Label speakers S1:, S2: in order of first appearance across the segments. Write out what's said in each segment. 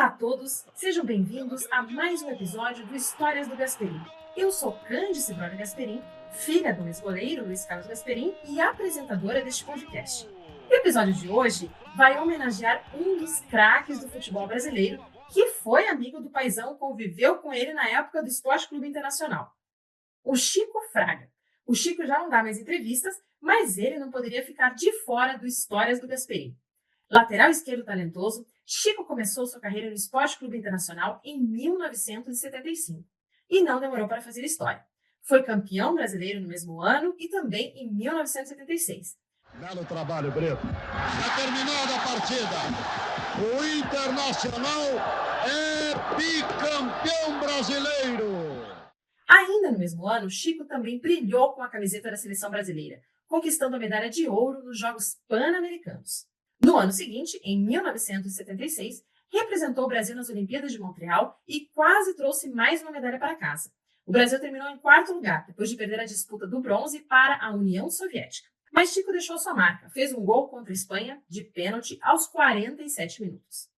S1: Olá a todos, sejam bem-vindos a mais um episódio do Histórias do Gasperim. Eu sou Cândice Bruna Gasperim, filha do ex-goleiro Luiz Carlos Gasperim e apresentadora deste podcast. O episódio de hoje vai homenagear um dos craques do futebol brasileiro, que foi amigo do paizão e conviveu com ele na época do Esporte Clube Internacional, o Chico Fraga. O Chico já não dá mais entrevistas, mas ele não poderia ficar de fora do Histórias do Gasperim. Lateral esquerdo talentoso, Chico começou sua carreira no Esporte Clube Internacional em 1975 e não demorou para fazer história. Foi campeão brasileiro no mesmo ano e também em 1976.
S2: Belo trabalho, Brito. Está terminada a partida. O Internacional é bicampeão brasileiro.
S1: Ainda no mesmo ano, Chico também brilhou com a camiseta da seleção brasileira, conquistando a medalha de ouro nos Jogos Pan-Americanos. No ano seguinte, em 1976, representou o Brasil nas Olimpíadas de Montreal e quase trouxe mais uma medalha para casa. O Brasil terminou em quarto lugar, depois de perder a disputa do bronze para a União Soviética. Mas Chico deixou sua marca, fez um gol contra a Espanha, de pênalti, aos 47 minutos.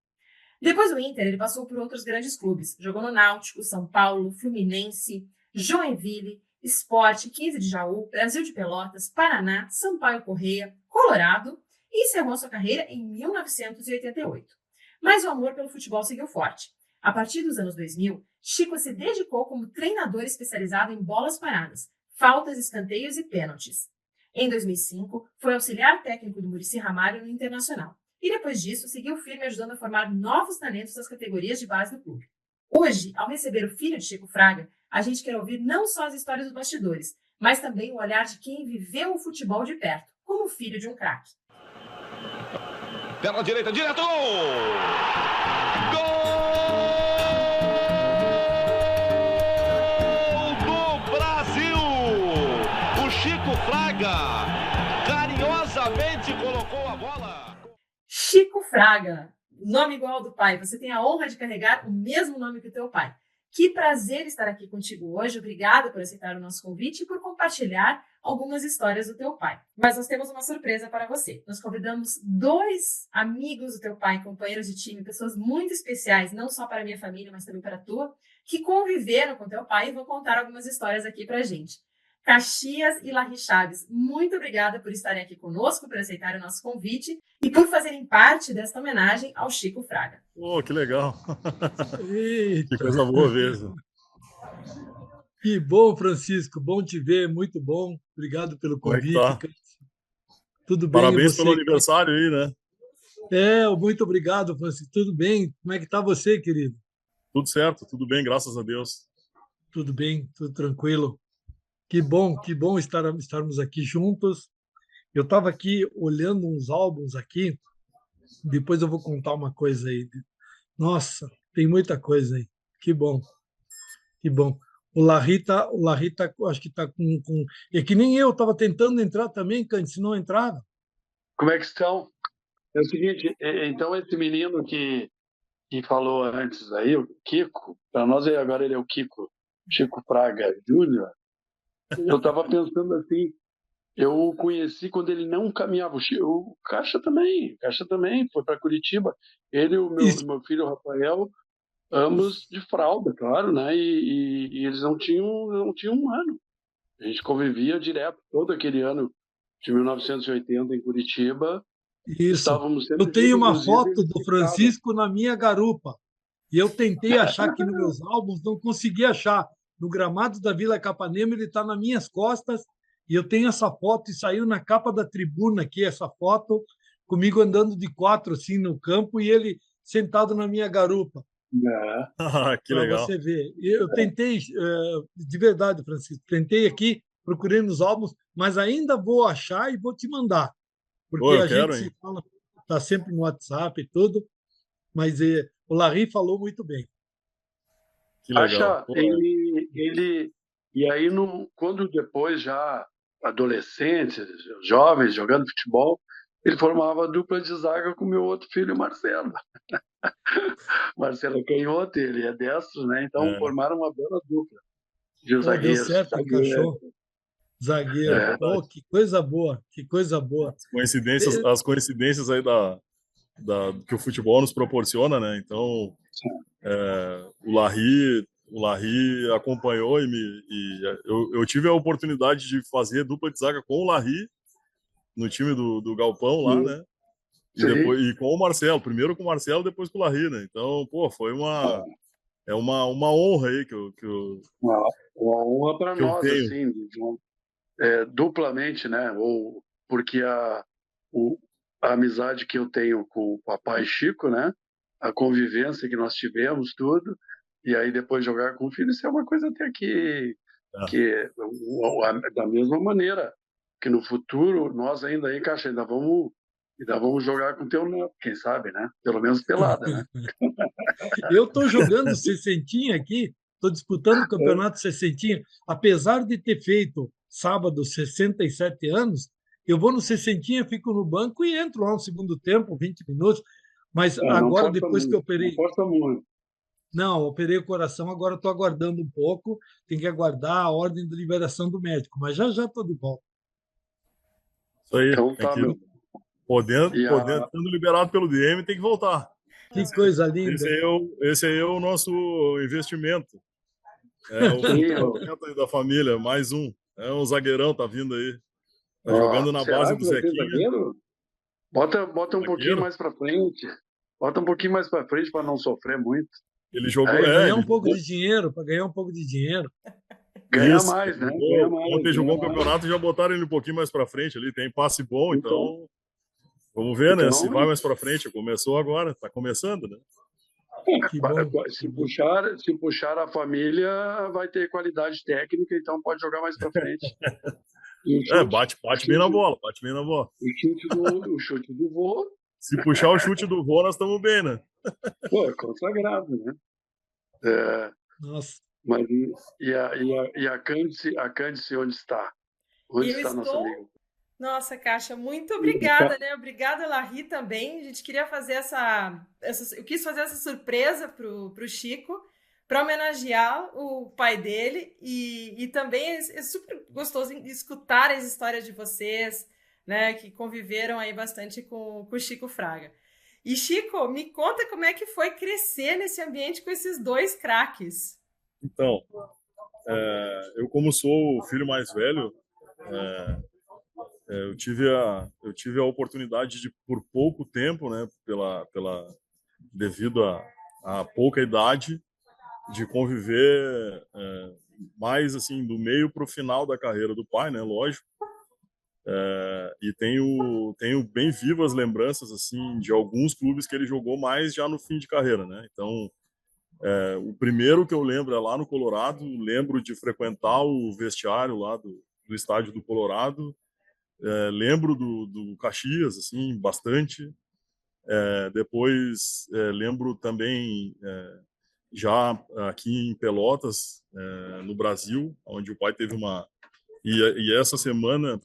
S1: Depois do Inter, ele passou por outros grandes clubes. Jogou no Náutico, São Paulo, Fluminense, Joinville, Sport, 15 de Jaú, Brasil de Pelotas, Paraná, Sampaio Corrêa, Colorado e encerrou sua carreira em 1988. Mas o amor pelo futebol seguiu forte. A partir dos anos 2000, Chico se dedicou como treinador especializado em bolas paradas, faltas, escanteios e pênaltis. Em 2005, foi auxiliar técnico do Muricy Ramalho no Internacional. E depois disso, seguiu firme ajudando a formar novos talentos das categorias de base do clube. Hoje, ao receber o filho de Chico Fraga, a gente quer ouvir não só as histórias dos bastidores, mas também o olhar de quem viveu o futebol de perto, como filho de um craque.
S3: Pela direita, direto! Gol do Brasil! O Chico Fraga carinhosamente colocou a bola.
S1: Chico Fraga, nome igual ao do pai. Você tem a honra de carregar o mesmo nome que o teu pai. Que prazer estar aqui contigo hoje. Obrigada por aceitar o nosso convite e por compartilhar algumas histórias do teu pai. Mas nós temos uma surpresa para você. Nós convidamos dois amigos do teu pai, companheiros de time, pessoas muito especiais, não só para a minha família, mas também para a tua, que conviveram com teu pai e vão contar algumas histórias aqui para a gente. Caxias e Larry Chaves, muito obrigada por estarem aqui conosco, por aceitarem o nosso convite e por fazerem parte desta homenagem ao Chico Fraga.
S4: Oh, que legal! Que coisa boa mesmo.
S5: Que bom, Francisco, bom te ver, muito bom. Obrigado pelo convite.
S4: Como é que tá?
S5: Tudo bem?
S4: Parabéns pelo aniversário aí, né?
S5: Muito obrigado, Francisco. Tudo bem? Como é que tá você, querido?
S4: Tudo certo, tudo bem, graças a Deus.
S5: Tudo bem, tudo tranquilo. Que bom estarmos aqui juntos. Eu estava aqui olhando uns álbuns aqui, depois eu vou contar uma coisa aí. Nossa, tem muita coisa aí. Que bom, que bom. O Larry acho que está com... É que nem eu, estava tentando entrar também, Cândido, se não entrava.
S6: Como é que estão? É o seguinte, então esse menino que falou antes aí, o Kiko, para nós agora ele é o Chico Fraga Júnior. Eu estava pensando assim, eu o conheci quando ele não caminhava. O Caixa também foi para Curitiba. Ele e o meu filho Rafael, ambos de fralda, claro, né? E eles não tinham um ano. A gente convivia direto todo aquele ano de 1980 em Curitiba.
S5: Isso. Eu tenho uma foto do Francisco na minha garupa. E eu tentei achar aqui nos meus álbuns, não consegui achar. No gramado da Vila Capanema, ele está nas minhas costas. E eu tenho essa foto, e saiu na capa da Tribuna aqui, essa foto, comigo andando de quatro assim no campo e ele sentado na minha garupa.
S4: Que legal.
S5: Para você ver. Eu tentei, de verdade, Francisco, tentei aqui, procurei nos álbuns, mas ainda vou achar e vou te mandar. Porque a gente se fala, está sempre no WhatsApp e tudo, mas o Larry falou muito bem.
S4: Que legal.
S6: Ele e aí, quando depois já adolescentes, jovens, jogando futebol, ele formava a dupla de zaga com o meu outro filho, Marcelo. Marcelo é canhoto, ele é destro, né? Então formaram uma bela dupla de zagueiros.
S5: Deu certo, encaixou. Zagueiro. Que coisa boa, que coisa boa.
S4: As coincidências aí que o futebol nos proporciona, né? Então, O Larry acompanhou eu tive a oportunidade de fazer dupla de zaga com o Larry no time do Galpão lá, né? E com o Marcelo, primeiro com o Marcelo, depois com o Larry, né? Então, pô, foi uma honra aí que eu
S6: Uma honra para nós,
S4: tenho.
S6: assim, duplamente, né? Ou porque a amizade que eu tenho com o papai Chico, né? A convivência que nós tivemos, tudo, e aí depois jogar com o filho, isso é uma coisa até que da mesma maneira que no futuro nós ainda aí, Caixa, ainda vamos jogar com o teu neto, quem sabe, né? Pelo menos pelada, né?
S5: Eu estou jogando sessentinha aqui, estou disputando o campeonato sessentinha, apesar de ter feito sábado 67 anos, eu vou no sessentinha, fico no banco e entro lá no segundo tempo, 20 minutos, mas agora, depois que eu operei...
S6: Não força muito.
S5: Não, operei o coração, agora estou aguardando um pouco, tem que aguardar a ordem de liberação do médico, mas já estou de volta.
S4: Isso aí,
S6: então, tá, meu.
S4: Podendo, sendo liberado pelo DM, tem que voltar.
S5: Que coisa linda.
S4: Esse aí é o nosso investimento. É o investimento da família, mais um. É um zagueirão, tá vindo aí. Tá jogando na base do Zequinha.
S6: Bota um pouquinho mais para frente. Bota um pouquinho mais para frente para não sofrer muito.
S4: Ele jogou.
S5: Ganhar um pouco de dinheiro, para ganhar um pouco de dinheiro.
S6: Ganha mais, né?
S4: Ontem jogou um campeonato e já botaram ele um pouquinho mais para frente ali. Tem passe bom, então vamos ver, né? Se vai mais para frente. Começou agora, tá começando, né?
S6: Se puxar a família, vai ter qualidade técnica, então pode jogar mais para frente.
S4: Bate bem na bola,
S6: O chute do vô.
S4: Se puxar o chute do vô, nós estamos bem, né?
S6: Pô, é consagrado, né?
S5: Nossa.
S6: Mas e a Cândice onde está? Onde está nossa amiga?
S7: Nossa, Caixa, muito obrigada, né? Obrigada, Larry, também. A gente queria fazer eu quis fazer essa surpresa pro Chico, para homenagear o pai dele, e também é super gostoso escutar as histórias de vocês, né? Que conviveram aí bastante com o Chico Fraga. E, Chico, me conta como é que foi crescer nesse ambiente com esses dois craques.
S4: Então, eu como sou o filho mais velho, eu tive a oportunidade de, por pouco tempo, né, devido a pouca idade, de conviver mais assim do meio para o final da carreira do pai, né, lógico. E tenho bem vivas lembranças assim de alguns clubes que ele jogou mais já no fim de carreira, né? Então, o primeiro que eu lembro é lá no Colorado. Lembro de frequentar o vestiário lá do estádio do Colorado. Lembro do Caxias, assim, bastante. Depois lembro também já aqui em Pelotas, no Brasil, onde o pai teve uma... E essa semana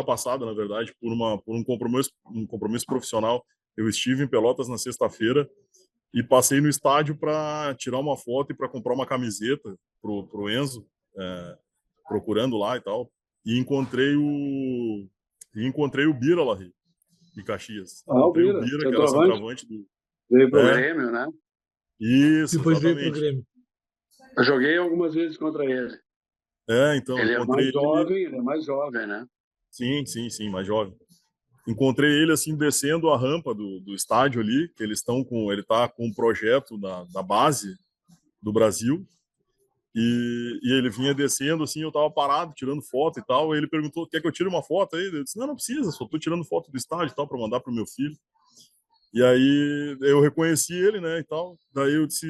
S4: passada, na verdade, por um compromisso profissional, eu estive em Pelotas na sexta-feira e passei no estádio para tirar uma foto e para comprar uma camiseta pro Enzo, procurando lá e tal. E encontrei o Bira, Larry, de Caxias.
S6: O Bira,
S4: que era centroavante do...
S6: Veio pro Grêmio, né?
S4: Isso,
S5: depois
S4: exatamente.
S5: Veio pro Grêmio.
S6: Eu joguei algumas vezes contra ele.
S4: Então,
S6: ele é mais jovem, né?
S4: Sim, mais jovem. Encontrei ele assim descendo a rampa do estádio ali, que ele tá com um projeto da base do Brasil. E ele vinha descendo, assim, eu tava parado, tirando foto e tal, e ele perguntou, quer que eu tire uma foto aí? Eu disse, não precisa, só tô tirando foto do estádio e tal, para mandar pro meu filho. E aí eu reconheci ele, né, e tal, daí eu disse,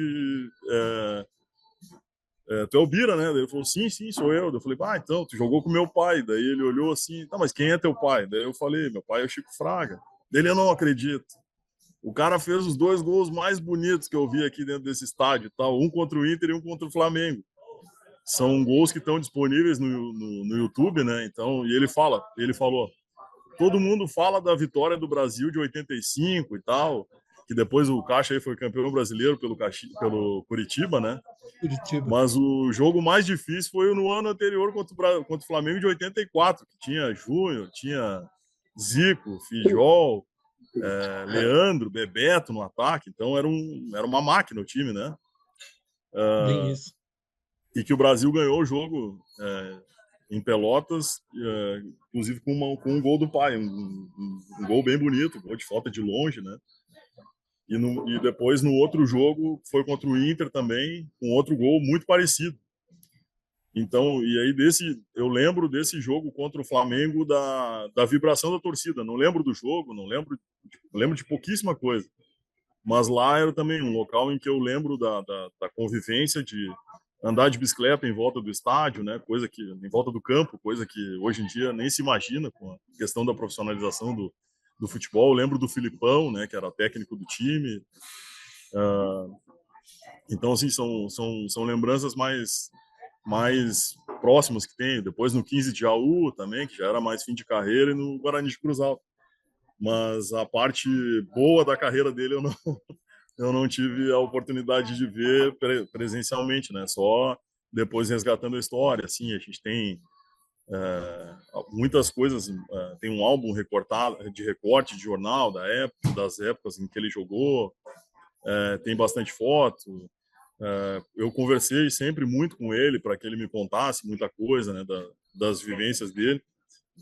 S4: tu é o Bira, né? Daí ele falou, sim, sou eu. Daí eu falei, então, tu jogou com meu pai. Daí ele olhou assim, mas quem é teu pai? Daí eu falei, meu pai é o Chico Fraga. Daí ele, eu não acredito. O cara fez os 2 gols mais bonitos que eu vi aqui dentro desse estádio e tal, um contra o Inter e um contra o Flamengo. São gols que estão disponíveis no YouTube, né? Então, e ele falou, todo mundo fala da vitória do Brasil de 85 e tal, que depois o Caixa aí foi campeão brasileiro pelo Curitiba, né?
S5: Curitiba.
S4: Mas o jogo mais difícil foi no ano anterior contra o Flamengo de 84, que tinha Júnior, tinha Zico, Fijol, Leandro, Bebeto no ataque, então era uma máquina o time, né?
S5: Bem isso.
S4: E que o Brasil ganhou o jogo em Pelotas, inclusive com um gol do pai, um gol bem bonito, um gol de falta de longe, né? E depois, no outro jogo, foi contra o Inter também, com outro gol muito parecido. Então, e aí eu lembro desse jogo contra o Flamengo da vibração da torcida. Não lembro do jogo, lembro de pouquíssima coisa. Mas lá era também um local em que eu lembro da convivência de andar de bicicleta em volta do estádio, né? Coisa que em volta do campo, coisa que hoje em dia nem se imagina com a questão da profissionalização do futebol. Eu lembro do Filipão, né? Que era técnico do time. Então, assim, são lembranças mais próximas que tem. Depois no 15 de Jaú também, que já era mais fim de carreira, e no Guarani de Cruz Alta. Mas a parte boa da carreira dele eu não tive a oportunidade de ver presencialmente, né? Só depois resgatando a história. Assim, a gente tem muitas coisas. Tem um álbum recorte de jornal das épocas em que ele jogou. Tem bastante foto. Eu conversei sempre muito com ele para que ele me contasse muita coisa, né? Das vivências dele.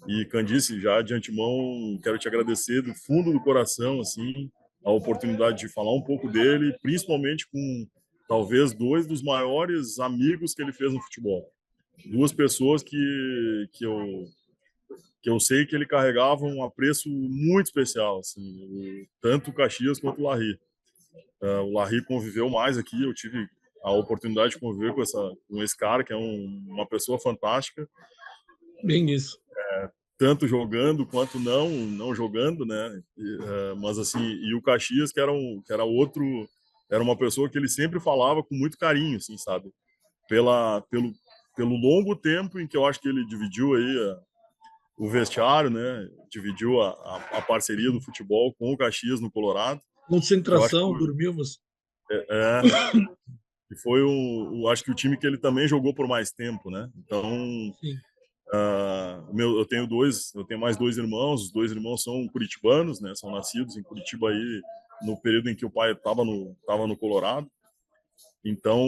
S4: E, Candice, já de antemão, quero te agradecer do fundo do coração, assim, a oportunidade de falar um pouco dele, principalmente com, talvez, dois dos maiores amigos que ele fez no futebol. Duas pessoas que eu sei que ele carregava um apreço muito especial, assim, tanto o Caxias quanto o Larry. O Larry conviveu mais aqui, eu tive a oportunidade de conviver com esse cara, que é uma pessoa fantástica.
S5: Bem isso.
S4: Tanto jogando quanto não jogando, né? Mas assim, e o Caxias, que era uma pessoa que ele sempre falava com muito carinho, assim, sabe? Pelo longo tempo em que eu acho que ele dividiu aí o vestiário, né? Dividiu a parceria do futebol com o Caxias no Colorado.
S5: Concentração, dormimos.
S4: E foi acho que o time que ele também jogou por mais tempo, né? Então,
S5: sim.
S4: Eu tenho mais dois irmãos. Os dois irmãos são curitibanos, né? São nascidos em Curitiba aí no período em que o pai estava no Colorado. Então,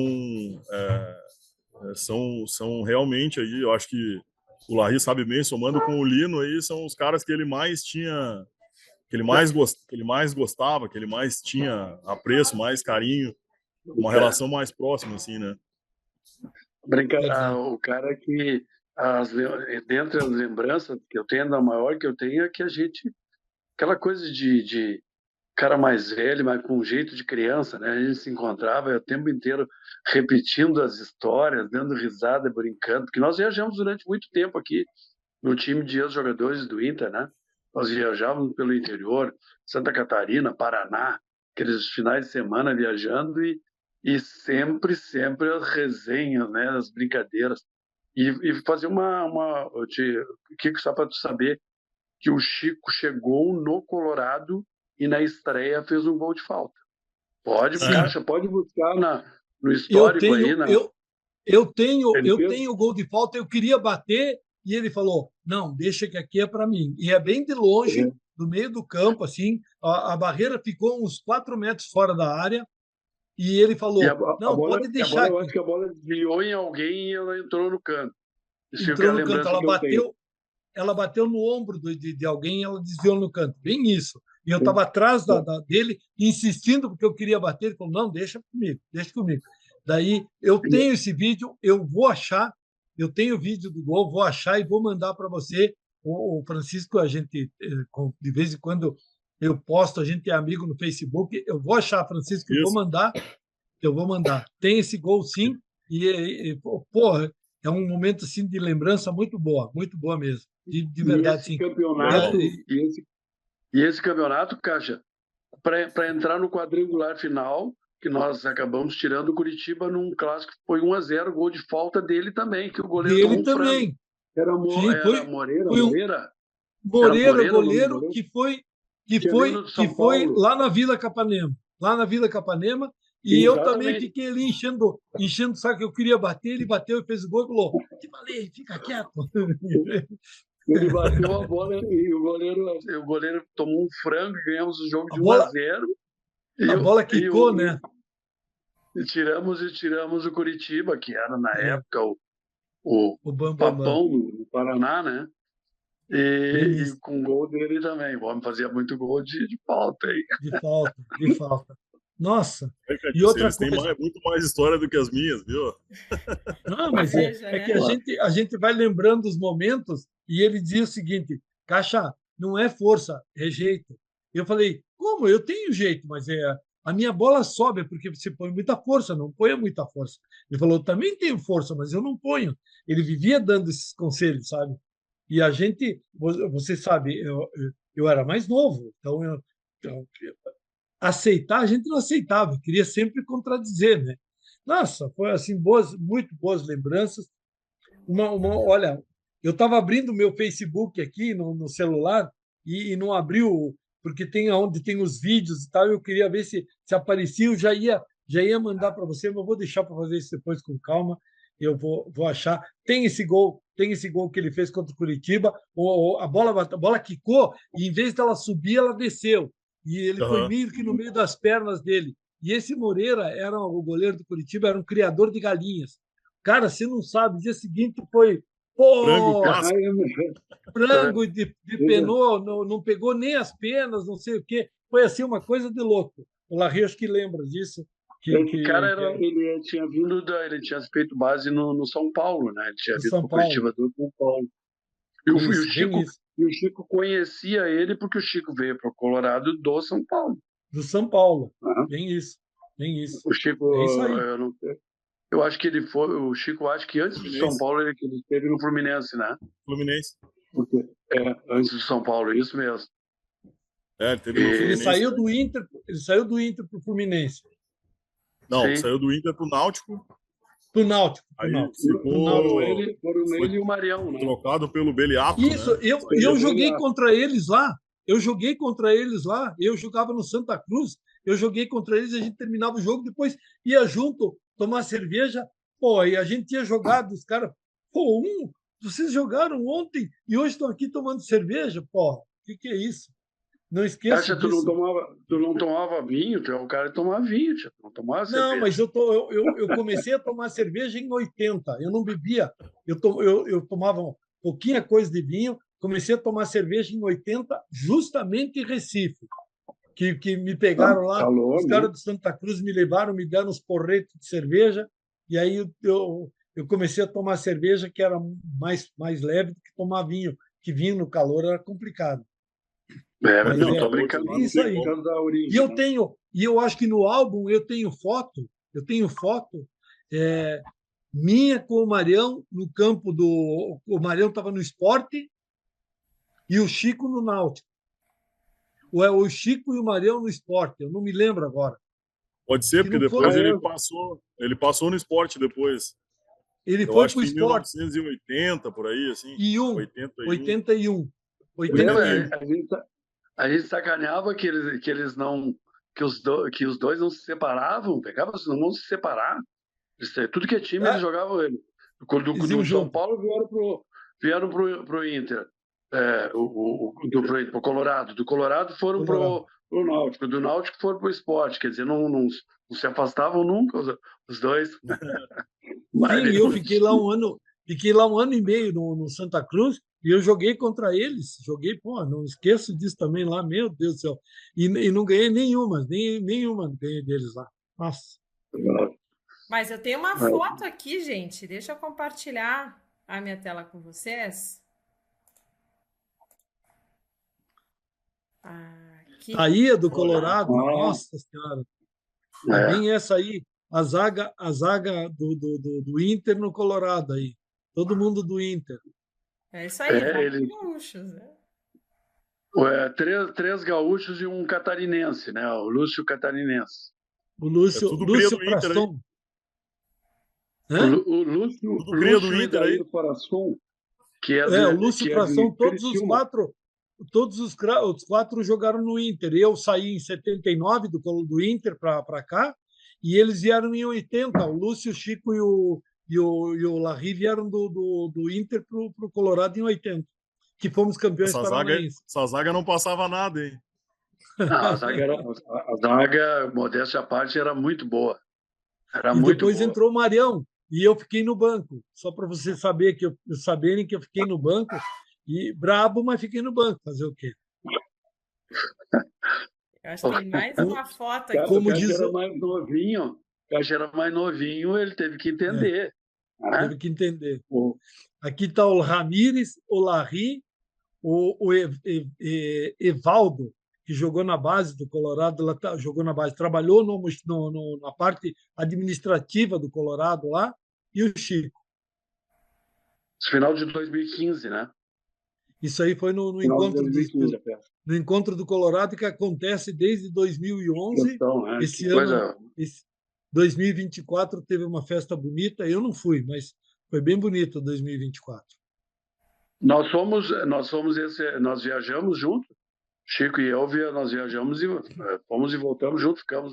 S4: são realmente aí, eu acho que o Larry sabe bem, somando com o Lino aí, são os caras que ele mais tinha, que ele mais gostava, que ele mais tinha apreço, mais carinho, uma relação mais próxima, assim, né?
S6: O cara que dentre as lembranças que eu tenho, a maior que eu tenho é que aquela coisa de cara mais velho, mas com um jeito de criança, né? A gente se encontrava o tempo inteiro repetindo as histórias, dando risada, brincando, porque nós viajamos durante muito tempo aqui no time de ex-jogadores do Inter, né? Nós viajávamos pelo interior, Santa Catarina, Paraná, aqueles finais de semana viajando e sempre as resenhas, né? As brincadeiras. E fazer Kiko, só para tu saber que o Chico chegou no Colorado e na estreia fez um gol de falta. Pode buscar no histórico
S5: eu tenho o gol de falta, eu queria bater e ele falou, não, deixa que aqui é para mim. E é bem de longe, do meio do campo, assim, a barreira ficou uns 4 metros fora da área. E ele falou, pode deixar.
S6: Eu acho que a bola desviou em alguém e ela entrou no canto.
S5: Entrou no canto, ela bateu no ombro de alguém e ela desviou no canto. Bem isso. E eu estava atrás dele, insistindo, porque eu queria bater. Ele falou, não, deixa comigo. Daí, eu tenho esse vídeo, eu vou achar, eu tenho o vídeo do gol, vou achar e vou mandar para você. O Francisco, a gente, de vez em quando, eu posto, a gente é amigo no Facebook, eu vou achar, Francisco, eu vou mandar. Tem esse gol, sim, porra, é um momento assim de lembrança muito boa mesmo, de verdade, sim.
S6: Esse campeonato, Caixa, para entrar no quadrangular final, que nós acabamos tirando o Curitiba num clássico, foi 1-0, gol de falta dele também, que o goleiro
S5: dele também.
S6: Era Moreira,
S5: goleiro que foi lá na Vila Capanema, e eu também fiquei ali enchendo o saco, eu queria bater, ele bateu e fez o gol e falou, te falei, fica quieto.
S6: Ele bateu a bola e o goleiro tomou um frango e ganhamos o jogo
S5: A
S6: de
S5: bola-
S6: 1-0.
S5: A bola quicou, né?
S6: E tiramos o Curitiba, que era na
S5: É.
S6: época o
S5: O Bambambam.
S6: Papão no Paraná, né?
S5: Bem
S6: E
S5: isso.
S6: com gol dele também. O homem fazia muito gol de falta aí.
S5: De falta. Nossa,
S4: É, cara,
S5: e outra
S4: eles têm
S5: coisa.
S4: muito mais história do que as minhas, viu?
S5: Não, mas
S7: Veja,
S5: é
S7: né?
S5: que a gente vai lembrando os momentos e ele dizia o seguinte: Caixa, não é força, é jeito. Eu falei: como? Eu tenho jeito, mas a minha bola sobe porque você põe muita força, não põe muita força. Ele falou: eu também tenho força, mas eu não ponho. Ele vivia dando esses conselhos, sabe? E a gente, você sabe, eu era mais novo, então aceitar, a gente não aceitava, queria sempre contradizer, né? Nossa, foi assim, muito boas lembranças. Olha, eu estava abrindo o meu Facebook aqui no celular e não abriu, porque tem onde tem os vídeos e tal, eu queria ver se aparecia, eu já ia mandar para você, mas eu vou deixar para fazer isso depois com calma. Eu vou achar. Tem esse gol que ele fez contra o Curitiba, a bola quicou e em vez dela subir, ela desceu. E ele foi meio que no meio das pernas dele. E esse Moreira era o goleiro do Curitiba, era um criador de galinhas. Cara, você não sabe, dia seguinte foi
S4: Frango clássico.
S5: frango de penou, não pegou nem as penas, não sei o quê. Foi assim uma coisa de louco. O Larry acho que lembra disso.
S6: Esse cara ele tinha vindo ele tinha feito base no São Paulo, né? Ele tinha vindo para o Curitiba do São Paulo. E o Chico conhecia ele porque o Chico veio para o Colorado do São Paulo.
S5: Do São Paulo. Bem isso.
S6: O Chico,
S5: é isso aí.
S6: Eu acho que ele foi. O Chico, acho que antes do São Paulo ele esteve no Fluminense, né?
S4: Fluminense.
S6: Antes do São Paulo, isso mesmo.
S4: Ele teve no Fluminense.
S5: Ele saiu do Inter para o Fluminense.
S4: Não,
S6: Sim.
S4: saiu do Inter para o Náutico.
S5: Pro Náutico.
S4: Aí
S6: Foram ele e o Marião, né?
S4: Trocado pelo Beliato.
S5: Isso,
S4: né?
S5: eu joguei contra eles lá. Eu jogava no Santa Cruz, eu joguei contra eles, a gente terminava o jogo, depois ia junto tomar cerveja. Pô, e a gente tinha jogado, os caras, vocês jogaram ontem e hoje estão aqui tomando cerveja? Pô, o que é isso? Não esqueça disso.
S6: Tu não tomava vinho, tu é o cara que tomava vinho, tu não tomava cerveja.
S5: Não, mas eu comecei a tomar cerveja em 80. Eu não bebia. Eu tomava pouquinha coisa de vinho. Comecei a tomar cerveja em 80, justamente em Recife. Que me pegaram lá, os caras de Santa Cruz me levaram, me deram uns porretos de cerveja. E aí eu comecei a tomar cerveja que era mais leve do que tomar vinho, que vinho no calor era complicado.
S6: Não, tô brincando.
S5: Isso aí. E eu acho que no álbum eu tenho foto minha com o Marião no campo do. O Marião estava no Sport e o Chico no Náutico. O Chico e o Marião no Sport, eu não me lembro agora.
S4: Pode ser, porque depois ele passou no Sport depois.
S5: Ele foi para o Sport.
S4: 1980, por aí, assim.
S5: 81.
S6: A gente sacaneava que eles não. Que os dois não se separavam, pegavam, não vão se separar. Tudo que é time, eles jogavam ele. Do São Paulo vieram pro Inter. Pro Colorado. Do Colorado foram pro Náutico. Do Náutico foram pro Sport. Quer dizer, não se afastavam nunca os dois.
S5: Sim, eu fiquei lá um ano e meio no Santa Cruz. E eu joguei contra eles, não esqueço disso também lá, meu Deus do céu. E não ganhei nenhuma ganhei deles lá. Nossa.
S7: Mas eu tenho uma foto aqui, gente. Deixa eu compartilhar a minha tela com vocês. Aqui.
S5: Aí é do Colorado, nossa senhora. Bem essa aí, a zaga do Inter no Colorado aí. Todo mundo do Inter.
S7: É isso aí, gaúchos, né?
S6: Três gaúchos e um catarinense, né? O Lúcio catarinense.
S5: O Lúcio Prasson.
S6: O Lúcio do Inter aí. Prasson,
S5: o Lúcio Prasson, todos os quatro jogaram no Inter. Eu saí em 79 do Inter para cá e eles vieram em 80. O Lúcio, o Chico e o Larry vieram do Inter para o Colorado em 80. que fomos campeões paranaenses.
S4: Essa zaga não passava nada, hein?
S6: A zaga, modéstia à parte, era muito boa. Era
S5: E
S6: muito
S5: depois
S6: boa.
S5: entrou o Marião e eu fiquei no banco. Só para você saberem que eu fiquei no banco e brabo, mas fiquei no banco. Fazer o quê?
S7: Eu acho que tem mais uma foto aqui.
S5: Como
S6: o Cássio
S5: diz
S6: era mais novinho. O Cássio era mais novinho, ele teve que entender. né?
S5: Teve que entender.
S6: O-
S5: Aqui está o Ramírez, o Larry, o Evaldo, que jogou na base do Colorado, jogou na base, trabalhou na parte administrativa do Colorado lá, e o Chico.
S6: Final de 2015, né?
S5: Isso aí foi no
S6: Final de
S5: encontro
S6: 2015, a peça.
S5: no encontro do Colorado, que acontece desde 2011.
S6: Então, né?
S5: Esse
S6: Que
S5: ano,
S6: coisa-
S5: 2024, teve uma festa bonita. Eu não fui, mas foi bem bonito 2024.
S6: Nós nós viajamos junto, Chico e eu, nós viajamos e fomos e voltamos junto, ficamos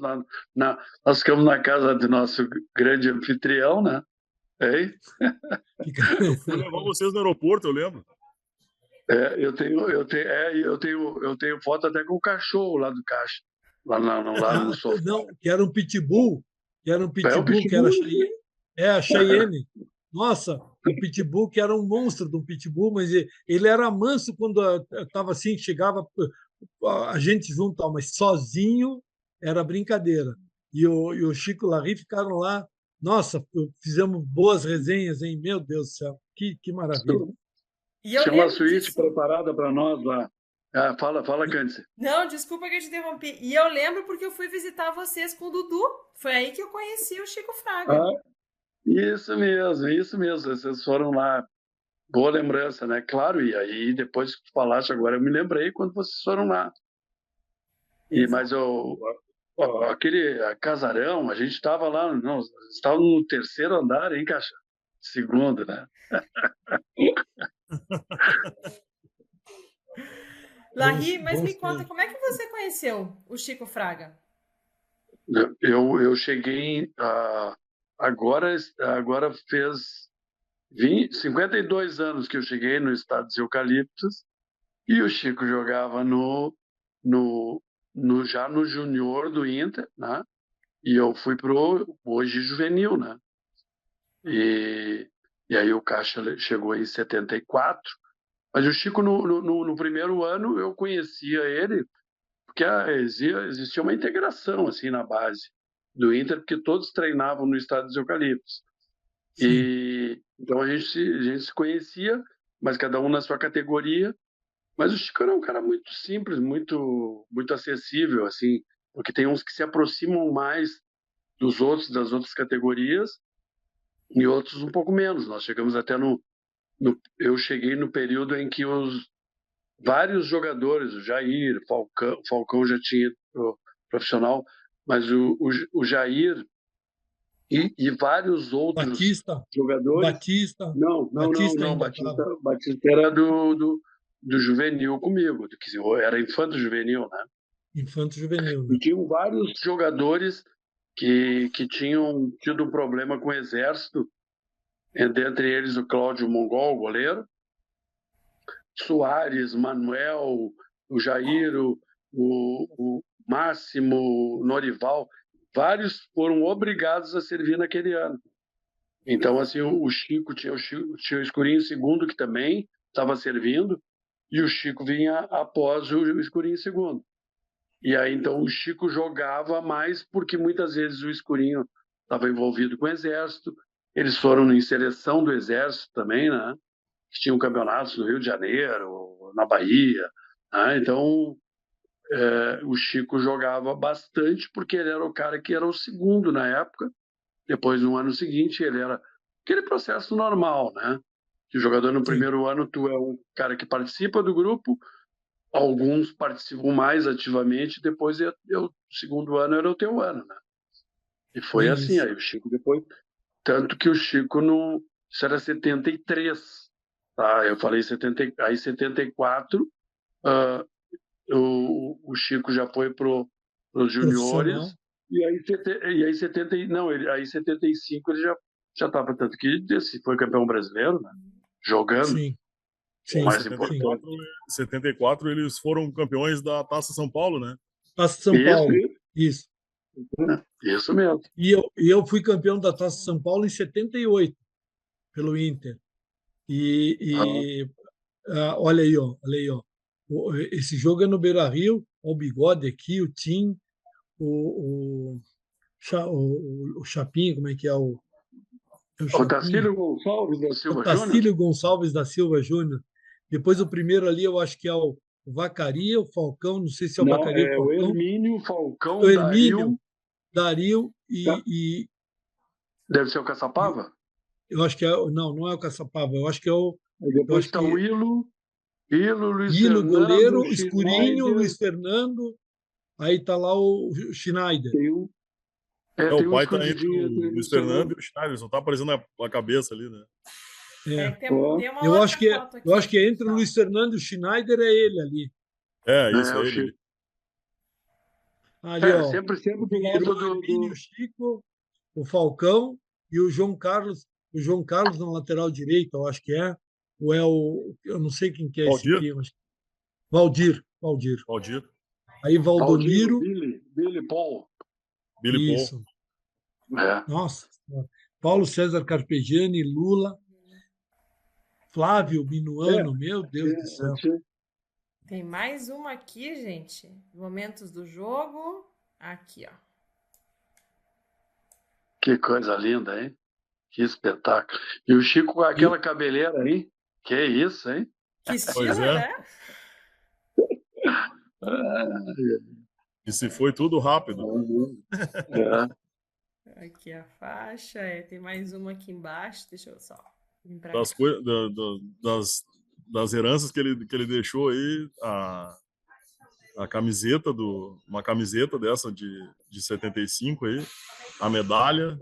S6: nós ficamos na casa do nosso grande anfitrião, né? Hein?
S4: Fui levar vocês no aeroporto, eu lembro.
S6: Eu tenho foto até com o cachorro lá do caixa, lá no sofá.
S5: Não, que era um pitbull, que era
S6: pitbull.
S5: a Cheyenne. A Cheyenne. Nossa, o pitbull que era um monstro de um pitbull, mas ele era manso quando estava assim, chegava a gente junto, mas sozinho era brincadeira. E o Chico Larry ficaram lá. Nossa, fizemos boas resenhas, hein? Meu Deus do céu, que maravilha.
S7: E eu
S6: Tinha uma
S7: lembro
S6: suíte
S7: disso.
S6: preparada para nós lá. Fala, Cândice.
S7: Não, desculpa que eu te interrompi. E eu lembro porque eu fui visitar vocês com o Dudu. Foi aí que eu conheci o Chico Fraga.
S6: Isso mesmo. Vocês foram lá. Boa lembrança, né? Claro, e aí depois que tu falaste agora, eu me lembrei quando vocês foram lá. Mas aquele casarão, a gente estava lá, não, estava no terceiro andar, hein, Caixa? Segundo, né?
S7: Larry, mas me
S5: Bons
S7: conta,
S5: tempos.
S7: como é que você conheceu o Chico Fraga?
S6: Eu cheguei agora fez 52 anos que eu cheguei no estado dos Eucaliptos e o Chico jogava já no junior do Inter, né? E eu fui pro hoje juvenil, né? E aí o Caixa chegou em 74, mas o Chico no primeiro ano eu conhecia ele porque existia uma integração assim na base do Inter, porque todos treinavam no estado dos Eucaliptos. E então a gente se conhecia, mas cada um na sua categoria. Mas o Chico era um cara muito simples, muito acessível, assim, porque tem uns que se aproximam mais dos outros, das outras categorias, e outros um pouco menos. Nós chegamos até eu cheguei no período em que vários jogadores, o Jair, o Falcão já tinha ido pro profissional, mas o Jair e vários outros jogadores.
S5: Batista.
S6: Não. Batista era do juvenil comigo, era infanto juvenil, né?
S5: Infanto juvenil. Né?
S6: E tinham vários jogadores que tinham tido um problema com o exército, dentre eles o Cláudio Mongol, o goleiro, Soares, Manuel, o Jair, o Máximo, Norival, vários foram obrigados a servir naquele ano. Então, assim, o Chico tinha o Escurinho segundo, que também estava servindo, e o Chico vinha após o Escurinho segundo. E aí, então, o Chico jogava mais porque muitas vezes o Escurinho estava envolvido com o Exército. Eles foram em seleção do Exército também, né? Que tinham campeonatos no Rio de Janeiro, na Bahia. Né? Então, o Chico jogava bastante porque ele era o cara que era o segundo na época. Depois, no ano seguinte, ele era aquele processo normal, né? Que o jogador no primeiro ano, tu é um cara que participa do grupo, alguns participam mais ativamente, depois o segundo ano era o teu ano, né? E foi assim, aí o Chico depois... Tanto que o Chico, isso era 73, tá? Eu falei 70, aí 74, o Chico já foi para os juniores, e aí 75 ele já estava, tanto que foi campeão brasileiro, né? Jogando.
S5: Sim. Sim,
S6: mais
S5: sim.
S6: importante.
S4: 74 eles foram campeões da Taça São Paulo, né?
S5: Taça São Paulo, isso.
S6: Isso mesmo.
S5: E eu fui campeão da Taça São Paulo em 78, pelo Inter. Olha aí, ó, olha aí, ó. Esse jogo é no Beira-Rio, o Bigode aqui, o Tim, o Chapinho, como é que é é o
S6: O
S5: Chapinho?
S6: Tacílio Gonçalves da
S5: O
S6: Silva Júnior.
S5: Tacílio Gonçalves da Silva Júnior. Depois o primeiro ali, eu acho que é o Vacaria, o Falcão, não sei se é o
S6: Não,
S5: Vacaria ou
S6: é
S5: o
S6: o
S5: Falcão.
S6: Hermínio, Falcão,
S5: O Hermínio,
S6: Dario.
S5: Dario e
S6: Deve ser o Caçapava?
S5: eu acho que é, não é o Caçapava, eu acho que é
S6: E
S5: eu
S6: depois
S5: acho
S6: está
S5: que
S6: o Ilo, Luiz
S5: Ilo,
S6: Fernando,
S5: goleiro, Escurinho,
S6: Schneider.
S5: Luiz Fernando, aí tá lá o Schneider.
S4: O
S6: Tem um
S4: pai tá entre
S6: escondidinho entre
S4: o
S6: o
S4: Luiz
S6: Luiz
S4: Fernando
S6: Fernando.
S4: e o Schneider, só tá aparecendo a cabeça ali, né?
S7: Tem
S6: Ó,
S7: uma
S5: Eu
S7: outra
S5: acho que
S7: foto aqui.
S5: eu acho que é entre o
S7: pessoal.
S5: Luiz Fernando e o Schneider é ele ali.
S4: É, isso, é
S6: o
S4: ele
S6: Chico.
S4: ali.
S5: Ali, ó.
S6: Sempre
S5: O
S6: do lado
S5: Figueiredo, o Hermínio,
S6: do...
S5: o Chico, o Falcão e o João Carlos. O João Carlos na lateral direita, eu acho que é. Ou é eu não sei quem que é esse
S4: Valdir?
S5: aqui. Mas... Valdir.
S4: Valdir.
S5: Aí
S6: Valdir,
S5: Valdomiro.
S6: Billy Paul.
S4: Billy Paul.
S5: Isso.
S6: É.
S5: Nossa. Paulo César Carpegiani, Lula. Flávio Minuano, meu Deus do céu.
S7: Tem mais uma aqui, gente. Momentos do jogo. Aqui, ó.
S6: Que coisa linda, hein? Que espetáculo. E o Chico com aquela cabeleira aí. Que isso, hein?
S7: Que estilo,
S4: Pois é.
S7: né?
S4: E se foi tudo rápido.
S6: É.
S7: Aqui a faixa. Tem mais uma aqui embaixo. Deixa eu só vir pra
S4: Das,
S7: cá.
S4: das heranças que ele deixou aí, a camiseta uma camiseta dessa de 75 aí, a medalha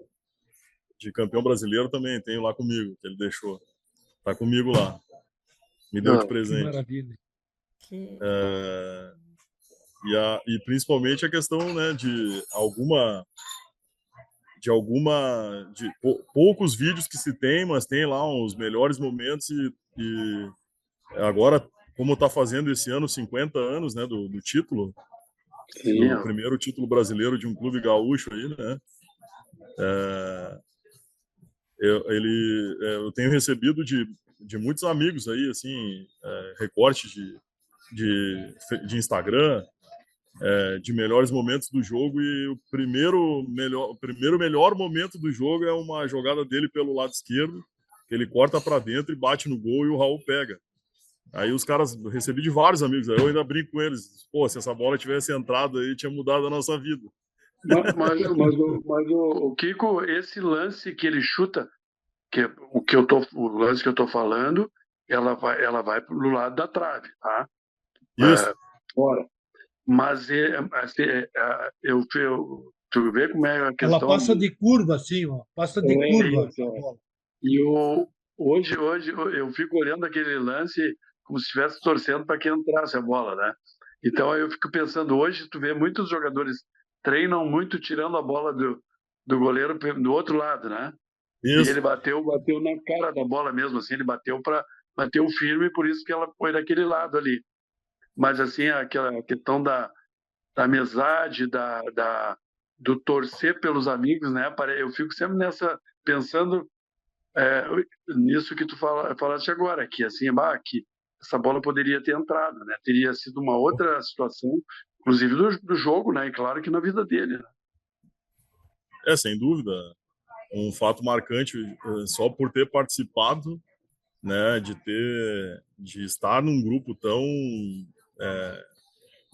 S4: de campeão brasileiro também tenho lá comigo, que ele deixou. Tá comigo lá. Me deu de
S5: Que
S4: presente.
S5: maravilha.
S4: E principalmente a questão, né, de poucos vídeos que se tem, mas tem lá os melhores momentos e agora, como está fazendo esse ano 50 anos, né, do título,
S6: Sim,
S4: do primeiro título brasileiro de um clube gaúcho aí, né, eu tenho recebido de muitos amigos aí, assim, recortes de Instagram, de melhores momentos do jogo, e o primeiro melhor momento do jogo é uma jogada dele pelo lado esquerdo, que ele corta para dentro e bate no gol e o Raul pega. Aí os caras, eu recebi de vários amigos, aí eu ainda brinco com eles, pô, se essa bola tivesse entrado aí, tinha mudado a nossa vida.
S6: Mas o Kiko, esse lance que ele chuta, o lance que eu tô falando, ela vai pro lado da trave, tá?
S4: Isso.
S6: Fora. Mas tu vê como é a questão.
S5: Ela passa de curva, assim, ó. Passa de curva.
S6: Isso, e hoje eu fico olhando aquele lance como se estivesse torcendo para que entrasse a bola, né? Então eu fico pensando, hoje tu vê muitos jogadores treinam muito tirando a bola do goleiro do outro lado, né?
S4: Isso.
S6: E ele bateu na cara da bola mesmo, assim, ele bateu firme, por isso que ela foi daquele lado ali. Mas assim, aquela questão da amizade, do torcer pelos amigos, né? Eu fico sempre pensando nisso que tu falaste agora, que assim, que essa bola poderia ter entrado, né? Teria sido uma outra situação, inclusive do jogo, né? E claro que na vida dele, né?
S4: Sem dúvida, um fato marcante só por ter participado, né? De estar num grupo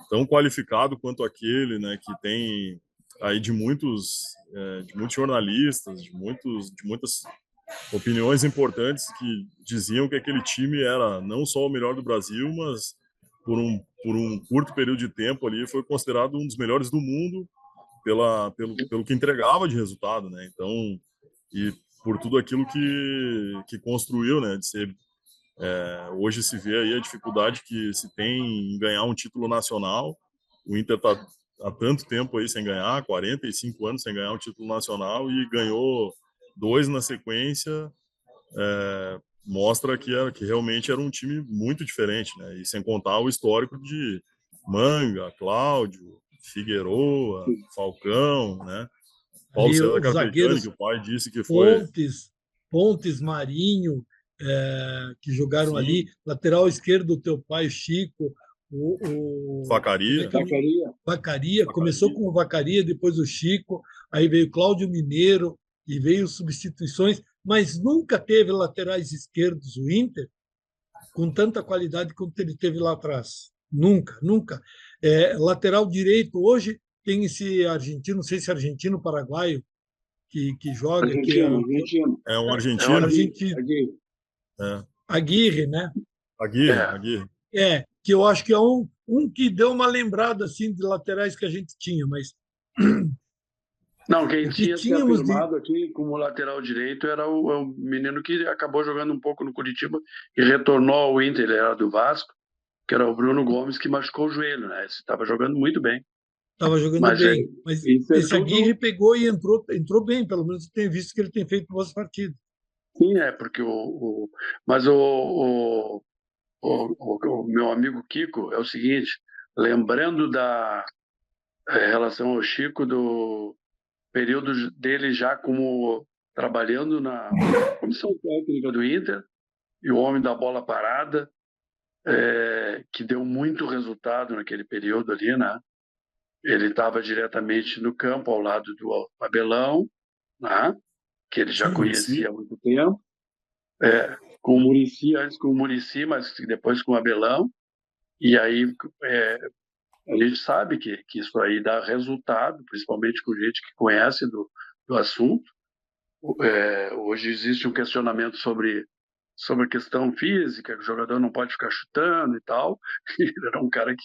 S4: tão qualificado quanto aquele, né? Que tem aí de muitos jornalistas, de muitas opiniões importantes que diziam que aquele time era não só o melhor do Brasil, mas por um curto período de tempo ali foi considerado um dos melhores do mundo pelo que entregava de resultado, né? Então, e por tudo aquilo que construiu, né? De ser, hoje se vê aí a dificuldade que se tem em ganhar um título nacional. O Inter está há tanto tempo aí sem ganhar, 45 anos sem ganhar um título nacional, e ganhou 2 na sequência, mostra que realmente era um time muito diferente, né? E sem contar o histórico de Manga, Cláudio, Figueroa, Falcão, né? Paulo
S5: Ali
S4: César
S5: os
S4: Capitani, que
S5: zagueiros
S4: o pai disse que foi,
S5: Pontes, Marinho, que jogaram
S4: sim,
S5: ali, lateral esquerdo, o teu pai, o Chico, como é
S4: Vacaria,
S5: que é o nome?
S6: Vacaria.
S5: Vacaria, começou
S4: Vacaria.
S5: com o Vacaria, depois o Chico, aí veio Cláudio Mineiro e veio substituições, mas nunca teve laterais esquerdos o Inter com tanta qualidade quanto ele teve lá atrás. Nunca, nunca. Lateral direito, hoje tem esse argentino, não sei se é argentino, paraguaio, que joga,
S6: Argentino.
S4: É um
S6: É o
S4: argentino,
S5: argentino,
S6: Aguirre.
S4: é,
S5: Aguirre, né?
S6: É.
S4: Aguirre.
S5: Que eu acho que é um que deu uma lembrada assim de laterais que a gente tinha, mas
S6: Não, quem
S5: o que
S6: tinha se
S5: tínhamos de.
S6: afirmado aqui como lateral direito era o menino que acabou jogando um pouco no Curitiba e retornou ao Inter, ele era do Vasco, que era o Bruno Gomes, que machucou o joelho, né? Ele estava jogando muito bem.
S5: Estava jogando
S6: Mas
S5: bem, mas
S6: isso é
S5: esse Aguirre
S6: tudo.
S5: pegou e entrou bem, pelo menos eu tenho visto que ele tem feito boas partidas.
S6: Sim, porque mas o meu amigo Kiko é o seguinte, lembrando da relação ao Chico, do período dele já como trabalhando na comissão técnica do Inter, e o homem da bola parada, que deu muito resultado naquele período ali, né? Ele estava diretamente no campo, ao lado do Abelão, né? Que ele já
S4: Sim,
S6: conhecia
S4: Muricy.
S6: há muito tempo, com o Muricy, antes com o Muricy, mas depois com o Abelão, e aí a gente sabe que isso aí dá resultado, principalmente com gente que conhece do assunto. Hoje existe um questionamento sobre a questão física, que o jogador não pode ficar chutando e tal. Ele era um cara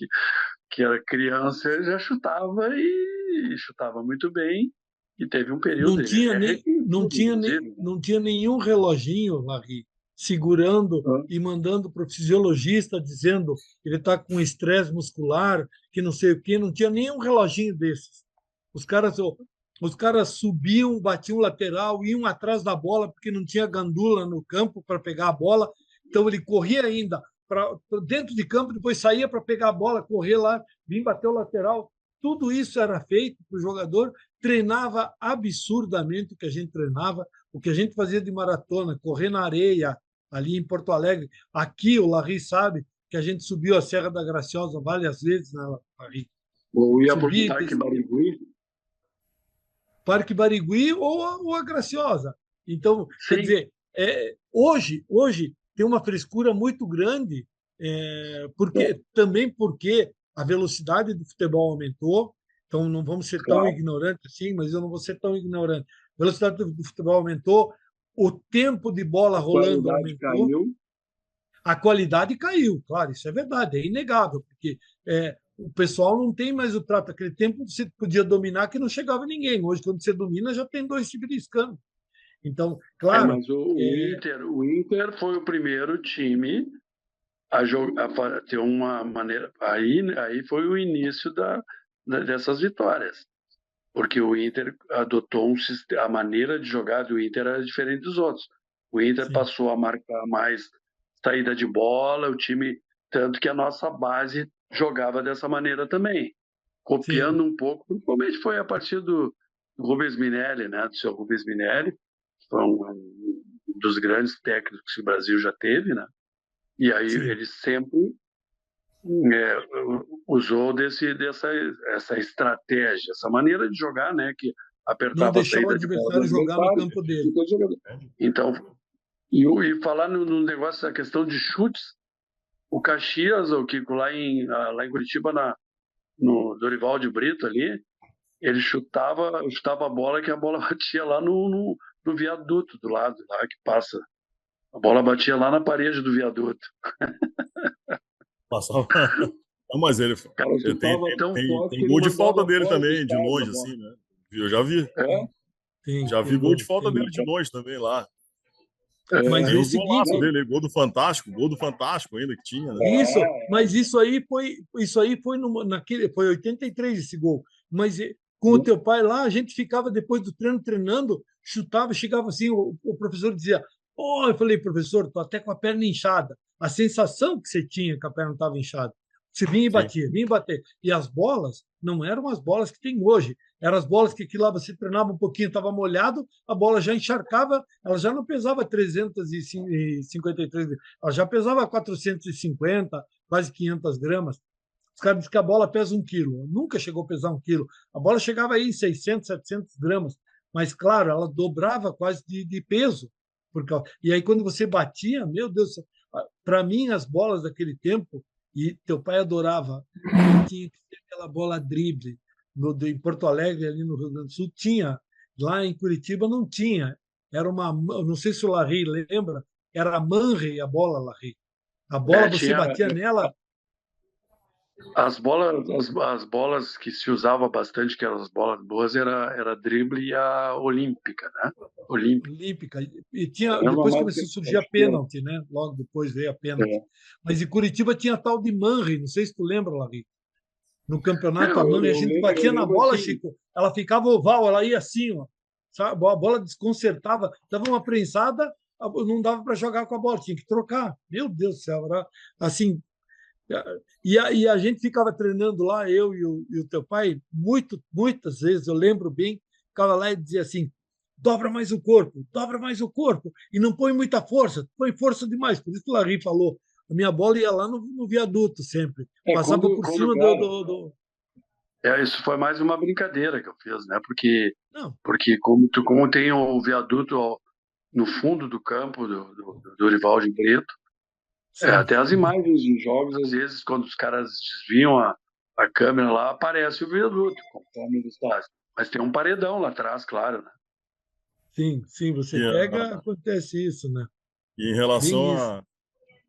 S6: que era criança, ele já chutava e chutava muito bem. E teve um período,
S5: Não
S6: ele
S5: tinha
S6: é
S5: nem, não
S6: reconhecido,
S5: tinha nem,
S6: inclusive, né?
S5: não tinha nenhum reloginho, Larry, segurando e mandando para o fisiologista dizendo que ele está com estresse muscular, que não sei o quê, não tinha nenhum reloginho desses. Os caras subiam, batiam lateral, iam atrás da bola porque não tinha gandula no campo para pegar a bola, então ele corria ainda para dentro de campo, depois saía para pegar a bola, correr lá, vir bater o lateral. Tudo isso era feito para o jogador, treinava absurdamente o que a gente treinava, o que a gente fazia de maratona, correr na areia, ali em Porto Alegre. Aqui, o Larry sabe que a gente subiu a Serra da Graciosa várias vezes, né, Larry?
S6: Ou ia para o
S5: Subir,
S6: Parque Barigui.
S5: Parque Barigui ou a Graciosa. Então, quer
S6: Sim,
S5: dizer, hoje tem uma frescura muito grande, porque a velocidade do futebol aumentou, então não vamos ser tão
S6: claro.
S5: ignorantes assim, mas eu não vou ser tão ignorante. A velocidade do futebol aumentou, o tempo de bola
S6: A
S5: rolando
S6: qualidade
S5: aumentou,
S6: caiu.
S5: a qualidade caiu, claro, isso é verdade, é inegável, porque o pessoal não tem mais o trato. Aquele tempo você podia dominar que não chegava ninguém. Hoje, quando você domina, já tem dois tipos de escândalo. Então, claro,
S6: Mas o Inter foi o primeiro time a ter uma maneira. Aí foi o início dessas vitórias, porque o Inter adotou um sistema, a maneira de jogar do Inter era diferente dos outros. O Inter
S5: sim,
S6: passou a marcar mais saída de bola, o time, tanto que a nossa base jogava dessa maneira também,
S5: sim,
S6: copiando um pouco, principalmente foi a partir do Rubens Minelli, né, do seu Rubens Minelli, que foi um dos grandes técnicos que o Brasil já teve, né? E aí
S5: sim.
S6: ele sempre usou essa estratégia, essa maneira de jogar, né, que
S5: Não
S6: apertava a
S5: deixar o
S6: saída de bola do
S5: adversário jogar no
S6: adversário.
S5: campo dele.
S6: Então, e falar no negócio da questão de chutes, o Caxias, o Kiko, lá em Curitiba, no Dorival de Brito ali, ele chutava a bola, que a bola batia lá no viaduto do lado, lá que passa. A bola batia lá na parede do viaduto.
S4: Passava. Não, mas ele
S6: O cara
S4: tem, tem,
S6: chutava tão
S4: tem,
S6: forte que
S4: tem
S6: ele
S4: gol de falta
S6: mandava
S4: dele
S6: fora do
S4: também, de
S6: estádio a
S4: longe,
S6: bola.
S4: assim, né? Eu já vi.
S6: É,
S5: Tem,
S4: Já vi
S5: tem
S4: gol de
S5: gol,
S4: falta
S5: tem
S4: dele
S5: gol.
S4: de longe também lá.
S5: Mas
S4: Tem
S5: é o
S4: os golaços
S5: seguinte,
S4: dele, gol do Fantástico ainda que tinha, né?
S5: mas foi 83 esse gol. Mas com o teu pai lá, a gente ficava depois do treino treinando, chutava, chegava assim, o professor dizia: Oh, eu falei, professor, tô até com a perna inchada. A sensação que você tinha que a perna estava inchada. Você vinha e
S4: Sim.
S5: batia, vinha e bater. E as bolas não eram as bolas que tem hoje. Eram as bolas que lá você treinava um pouquinho, estava molhado, a bola já encharcava, ela já não pesava 353, ela já pesava 450, quase 500 gramas. Os caras dizem que a bola pesa 1 quilo. Nunca chegou a pesar 1 quilo. A bola chegava aí em 600, 700 gramas. Mas, claro, ela dobrava quase de peso. E aí, quando você batia, meu Deus, para mim, as bolas daquele tempo, e teu pai adorava, tinha que ter aquela bola drible. Em Porto Alegre, ali no Rio Grande do Sul, tinha. Lá em Curitiba não tinha. Era uma, não sei se o Larry lembra, era a Manre a bola, Larry. A bola, você
S6: Tinha
S5: batia nela.
S6: as bolas que se usava bastante, que eram as bolas boas, era a drible e a olímpica, né?
S5: Olímpica. E tinha,
S6: Lembra
S5: depois
S6: mais
S5: começou a surgir a
S6: acho que
S5: pênalti, né? Logo depois veio a pênalti. Mas em Curitiba tinha a tal de Manri, não sei se tu lembra, Larry. No campeonato, a Manri, a gente
S6: eu
S5: batia na
S6: lembro
S5: bola,
S6: assim,
S5: Chico, ela ficava oval, ela ia assim, ó, sabe? A bola desconcertava, dava uma prensada, não dava para jogar com a bola, tinha que trocar. Meu Deus do céu, era assim. E a gente ficava treinando lá, eu e o teu pai, muitas vezes, eu lembro bem, ficava lá e dizia assim: dobra mais o corpo, e não põe muita força, põe força demais. Por isso que o Larry falou: a minha bola ia lá no viaduto sempre, passava por
S6: quando
S5: cima
S6: isso foi mais uma brincadeira que eu fiz, né? Porque
S5: Não,
S6: como tem o viaduto no fundo do campo do Dorival de Brito,
S5: sim.
S6: até as imagens de jogos, às vezes, quando os caras desviam a câmera lá, aparece o viaduto, conforme eles fazem. Mas tem um paredão lá atrás, claro, né?
S5: Sim, sim, você
S4: E,
S5: pega,
S4: a-
S5: acontece isso, né?
S4: e em
S5: Bem
S4: relação
S5: isso.
S4: a.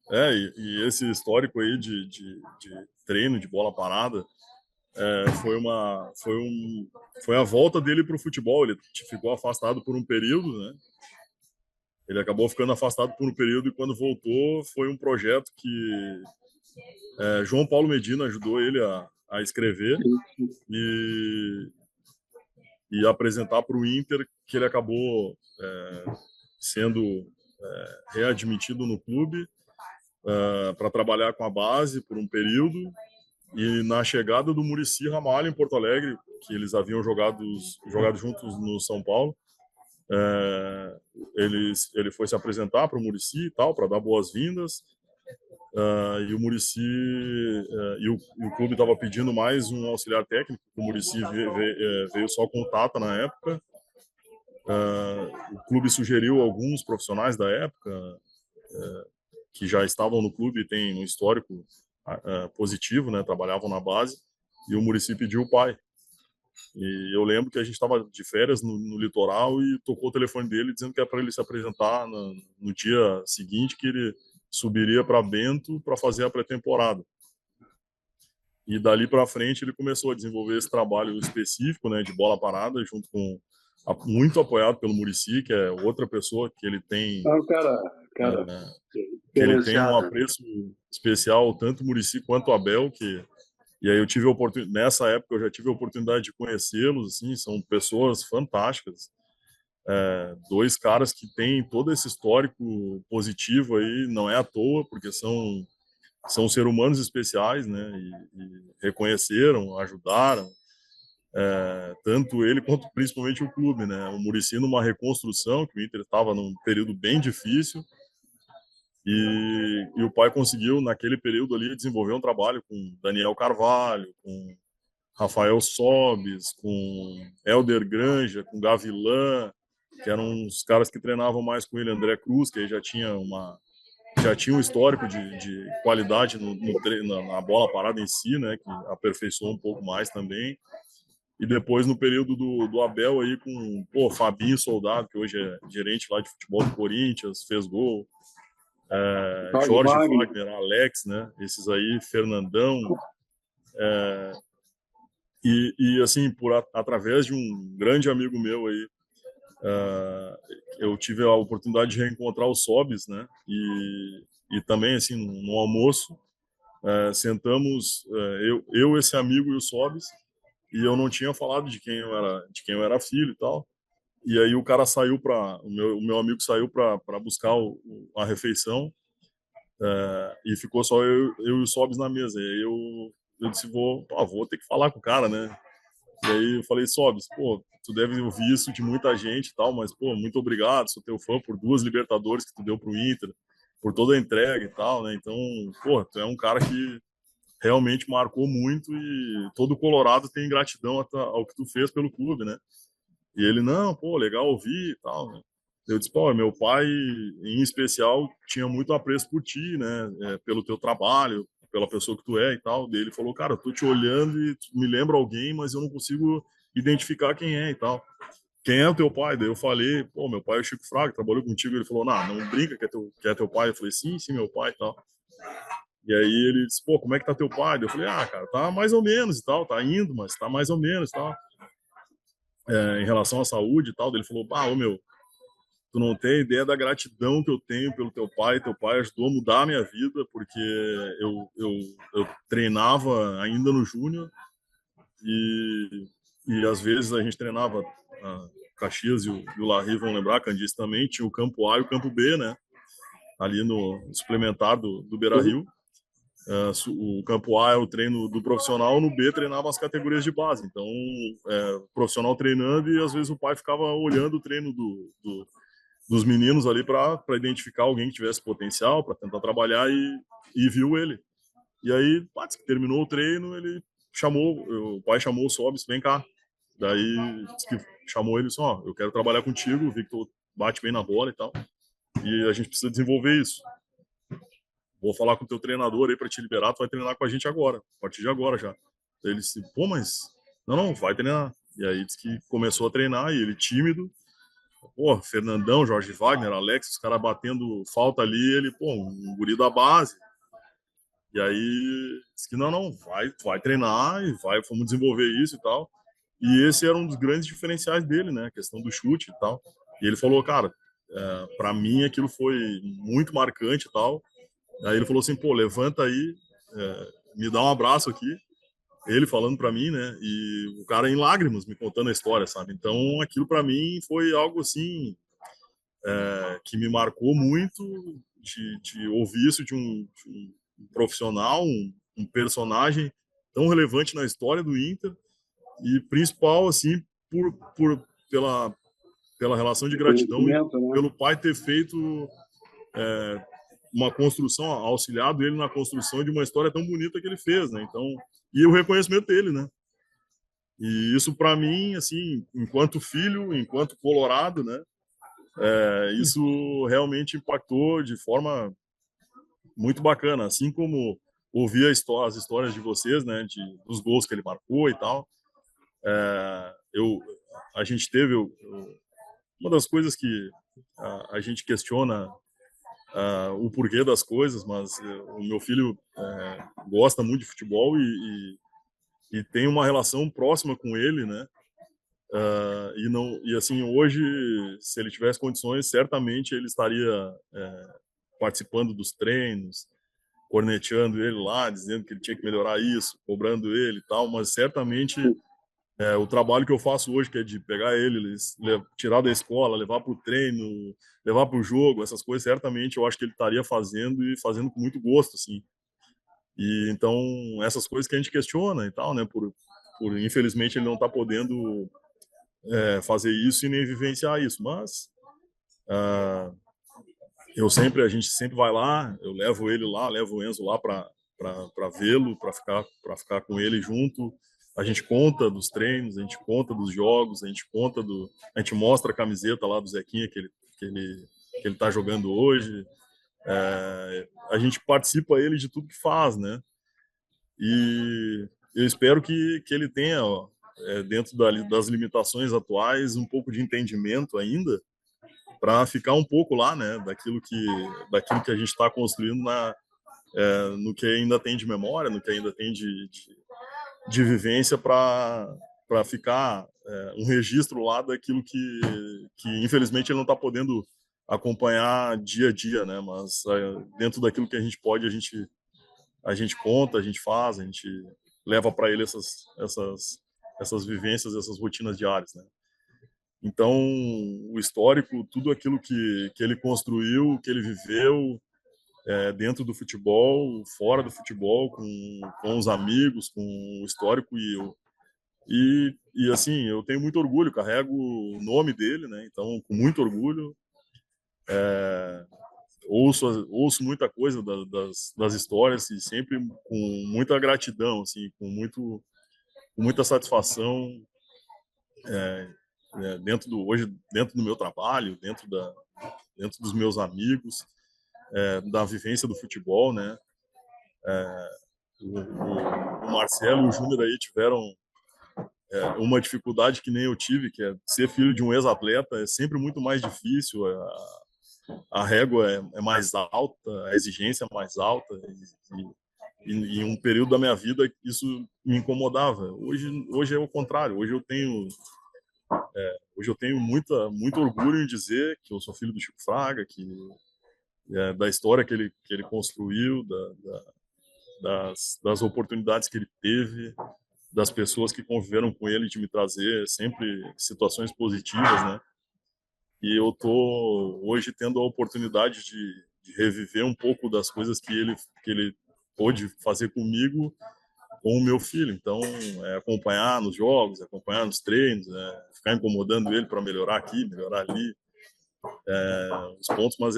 S4: E esse histórico aí de treino de bola parada foi a volta dele para o futebol. Ele ficou afastado por um período, né? Ele acabou ficando afastado por um período e quando voltou foi um projeto que João Paulo Medina ajudou ele a escrever e, e apresentar para o Inter, que ele acabou sendo readmitido no clube para trabalhar com a base por um período. E na chegada do Muricy Ramalho em Porto Alegre, que eles haviam jogado juntos no São Paulo, ele foi se apresentar para o Muricy e tal, para dar boas-vindas. E o Muricy e o clube estava pedindo mais um auxiliar técnico. O Muricy veio só com o Tata na época. O clube sugeriu alguns profissionais da época que já estavam no clube e têm um histórico positivo, né? Trabalhavam na base. E o Muricy pediu o pai. E eu lembro que a gente estava de férias no litoral e tocou o telefone dele dizendo que era para ele se apresentar no dia seguinte, que ele subiria para Bento para fazer a pré-temporada. E dali para frente ele começou a desenvolver esse trabalho específico, né, de bola parada, junto com muito apoiado pelo Muricy, que é outra pessoa que ele tem
S6: Então, cara,
S4: que ele tem um
S6: diferenciado.
S4: apreço especial, tanto o Muricy quanto o Abel, e aí eu tive a oportunidade, nessa época eu já tive a oportunidade de conhecê-los, assim, são pessoas fantásticas, dois caras que têm todo esse histórico positivo aí, não é à toa, porque são seres humanos especiais, né, e reconheceram, ajudaram, tanto ele quanto principalmente o clube, né, o Muricy numa reconstrução, que o Inter estava num período bem difícil, e o pai conseguiu, naquele período ali, desenvolver um trabalho com Daniel Carvalho, com Rafael Sobis, com Helder Granja, com Gavilan, que eram os caras que treinavam mais com ele, André Cruz, que aí já tinha um histórico de qualidade na bola parada em si, né, que aperfeiçoou um pouco mais também. E depois, no período do Abel, aí com Fabinho Soldado, que hoje é gerente lá de futebol do Corinthians, fez gol. Jorge Wagner, Alex, né? Esses aí, Fernandão. E assim, através de um grande amigo meu aí, eu tive a oportunidade de reencontrar o Sobis, né? E também, assim, no almoço, sentamos, esse amigo e o Sobis, e eu não tinha falado de quem eu era filho e tal. E aí o cara saiu o meu amigo saiu para buscar a refeição, e ficou só eu e o Sobs na mesa. E aí eu disse, vou ter que falar com o cara, né? E aí eu falei, Sobs, pô, tu deve ouvir isso de muita gente e tal, mas, pô, muito obrigado, sou teu fã por 2 Libertadores que tu deu pro Inter, por toda a entrega e tal, né? Então, pô, tu é um cara que realmente marcou muito e todo Colorado tem gratidão ao que tu fez pelo clube, né? E ele, não, pô, legal ouvir e tal, né? Eu disse, pô, meu pai, em especial, tinha muito apreço por ti, né? Pelo teu trabalho, pela pessoa que tu é e tal. Daí ele falou, cara, eu tô te olhando e tu me lembra alguém, mas eu não consigo identificar quem é e tal. Quem é o teu pai? Daí eu falei, pô, meu pai é o Chico Fraga, trabalhou contigo. Ele falou, não brinca que é teu pai. Eu falei, sim, meu pai e tal. E aí ele disse, pô, como é que tá teu pai? Daí eu falei, cara, tá mais ou menos e tal, tá indo, mas tá mais ou menos e tal. Em relação à saúde e tal. Daí ele falou, ô meu, tu não tem ideia da gratidão que eu tenho pelo teu pai. Teu pai ajudou a mudar a minha vida, porque eu treinava ainda no Júnior e às vezes a gente treinava, Caxias e o Larry vão lembrar, Candice também, tinha o campo A e o campo B, né? Ali no suplementar do Beira-Rio. O campo A é o treino do profissional, no B treinava as categorias de base. Então, o profissional treinando e às vezes o pai ficava olhando o treino dos meninos ali para identificar alguém que tivesse potencial, para tentar trabalhar e viu ele. E aí, terminou o treino, o pai chamou o Sobis, vem cá. Daí chamou ele e disse, eu quero trabalhar contigo, vi que tu bate bem na bola e tal, e a gente precisa desenvolver isso. Vou falar com o teu treinador aí para te liberar, tu vai treinar com a gente agora, a partir de agora já. Daí ele disse, pô, mas não, vai treinar. E aí disse que começou a treinar, e ele tímido, pô, Fernandão, Jorge Wagner, Alex, os caras batendo falta ali, ele, pô, um guri da base. E aí disse que não, vai treinar e vamos desenvolver isso e tal. E esse era um dos grandes diferenciais dele, né, a questão do chute e tal. E ele falou, cara, para mim aquilo foi muito marcante e tal. Aí ele falou assim, pô, levanta aí, me dá um abraço aqui. Ele falando para mim, né? E o cara em lágrimas me contando a história, sabe? Então aquilo para mim foi algo assim que me marcou muito de ouvir isso de um profissional, um personagem tão relevante na história do Inter e principal assim pela relação de gratidão
S6: Né?
S4: pelo pai ter feito uma construção, auxiliado ele na construção de uma história tão bonita que ele fez, né? Então, e o reconhecimento dele, né? E isso para mim, assim, enquanto filho, enquanto colorado, né? Isso realmente impactou de forma muito bacana, assim como ouvir as histórias de vocês, né? Dos gols que ele marcou e tal. A gente teve uma das coisas que a gente questiona o porquê das coisas, mas o meu filho gosta muito de futebol e tem uma relação próxima com ele, né? E assim, hoje, se ele tivesse condições, certamente ele estaria participando dos treinos, corneteando ele lá, dizendo que ele tinha que melhorar isso, cobrando ele e tal, mas certamente o trabalho que eu faço hoje, que é de pegar ele, tirar da escola, levar para o treino, levar para o jogo, essas coisas, certamente eu acho que ele estaria fazendo e fazendo com muito gosto, assim. E então, essas coisas que a gente questiona e tal, né, por infelizmente ele não está podendo fazer isso e nem vivenciar isso, mas a gente sempre vai lá, eu levo ele lá, levo o Enzo lá para vê-lo, para ficar com ele junto. A gente conta dos treinos, a gente conta dos jogos, a gente mostra a camiseta lá do Zequinha que ele tá jogando hoje. A gente participa ele de tudo que faz, né? E eu espero que ele tenha, dentro das limitações atuais, um pouco de entendimento ainda, para ficar um pouco lá, né, daquilo que a gente está construindo no que ainda tem de memória, no que ainda tem de vivência, para ficar um registro lá daquilo que infelizmente ele não está podendo acompanhar dia a dia, né, mas dentro daquilo que a gente pode, a gente conta, a gente faz, a gente leva para ele essas vivências, essas rotinas diárias, né. Então, o histórico, tudo aquilo que ele construiu, que ele viveu, dentro do futebol, fora do futebol, com os amigos, com o histórico e assim, eu tenho muito orgulho, carrego o nome dele, né? Então, com muito orgulho, ouço muita coisa das histórias e sempre com muita gratidão, assim, com muita satisfação, dentro do meu trabalho, dentro dos meus amigos, da vivência do futebol, né? O Marcelo e o Júnior aí tiveram uma dificuldade que nem eu tive, que é ser filho de um ex-atleta, é sempre muito mais difícil, a régua é mais alta, a exigência é mais alta, e em um período da minha vida isso me incomodava. Hoje é o contrário, hoje eu tenho muito orgulho em dizer que eu sou filho do Chico Fraga, da história que ele construiu, das oportunidades que ele teve, das pessoas que conviveram com ele, de me trazer sempre situações positivas, né? E eu tô hoje tendo a oportunidade de reviver um pouco das coisas que ele pôde fazer comigo, com o meu filho. Então, acompanhar nos jogos, acompanhar nos treinos, ficar incomodando ele para melhorar aqui, melhorar ali, os pontos. Mas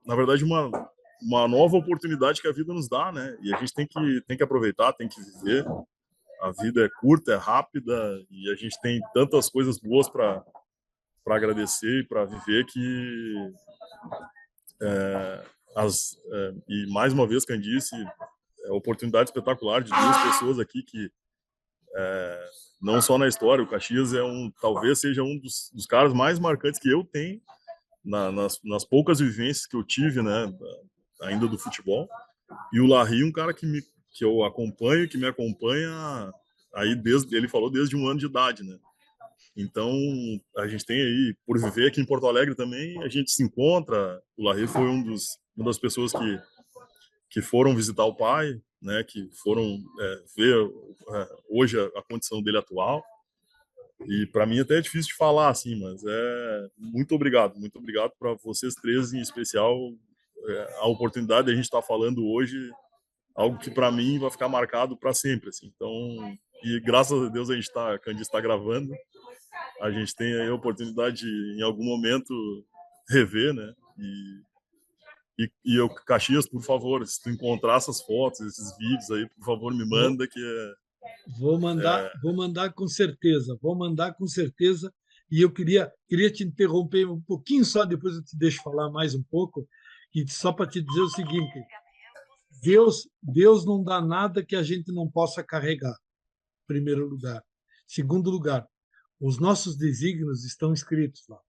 S4: na verdade, uma nova oportunidade que a vida nos dá, né? E a gente tem que aproveitar, tem que viver. A vida é curta, é rápida e a gente tem tantas coisas boas para agradecer e para viver que e mais uma vez, Candice, oportunidade espetacular de duas pessoas aqui que não só na história, o Caxias talvez seja um dos caras mais marcantes que eu tenho nas poucas vivências que eu tive, né, ainda do futebol. E o Larry, um cara que eu acompanho, que me acompanha aí ele falou desde 1 ano de idade, né? Então, a gente tem aí, por viver aqui em Porto Alegre também, a gente se encontra. O Larry foi uma das pessoas que foram visitar o pai, né? Que foram ver hoje a condição dele atual. E para mim até é difícil de falar, assim, mas muito obrigado para vocês três em especial, a oportunidade de a gente estar falando hoje, algo que para mim vai ficar marcado para sempre, assim. Então, e graças a Deus a Candice está gravando, a gente tem aí a oportunidade de, em algum momento, rever, né? E Caxias, por favor, se tu encontrar essas fotos, esses vídeos aí, por favor, me manda, que
S5: Vou mandar com certeza, vou mandar com certeza. E eu queria te interromper um pouquinho só, depois eu te deixo falar mais um pouco, e só para te dizer o seguinte: Deus não dá nada que a gente não possa carregar, em primeiro lugar. Segundo lugar, os nossos desígnios estão escritos lá.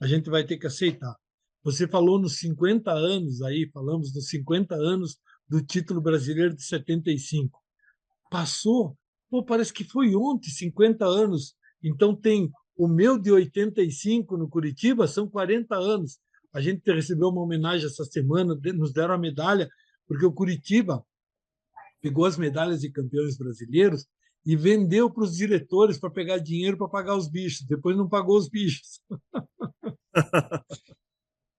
S5: A gente vai ter que aceitar. Você falou nos 50 anos aí, falamos nos 50 anos do título brasileiro de 75. Passou, parece que foi ontem, 50 anos. Então tem o meu de 85 no Curitiba, são 40 anos. A gente recebeu uma homenagem essa semana, nos deram a medalha, porque o Curitiba pegou as medalhas de campeões brasileiros e vendeu para os diretores para pegar dinheiro para pagar os bichos. Depois não pagou os bichos.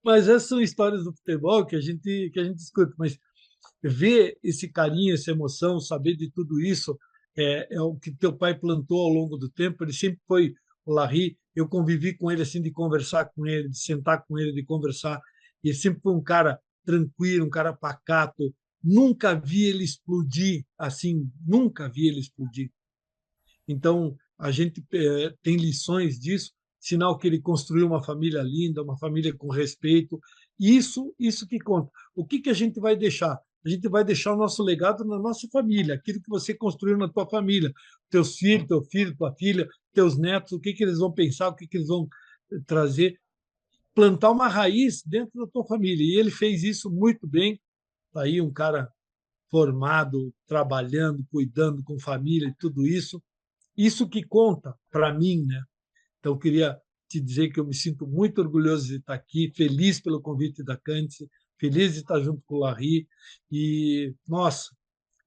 S5: Mas essas são histórias do futebol que a gente escuta. Mas ver esse carinho, essa emoção, saber de tudo isso, é o que teu pai plantou ao longo do tempo. Ele sempre foi o Larry. Eu convivi com ele, assim, de conversar com ele, de sentar com ele, de conversar. E ele sempre foi um cara tranquilo, um cara pacato. Nunca vi ele explodir assim, nunca vi ele explodir. Então, a gente tem lições disso, sinal que ele construiu uma família linda, uma família com respeito. Isso que conta. O que a gente vai deixar? A gente vai deixar o nosso legado na nossa família, aquilo que você construiu na tua família. Teus filhos, teu filho, tua filha, teus netos, o que eles vão pensar, o que eles vão trazer. Plantar uma raiz dentro da tua família. E ele fez isso muito bem. Está aí um cara formado, trabalhando, cuidando com família e tudo isso. Isso que conta para mim, né? Então, eu queria te dizer que eu me sinto muito orgulhoso de estar aqui, feliz pelo convite da Candice, feliz de estar junto com o Larry. E, nossa,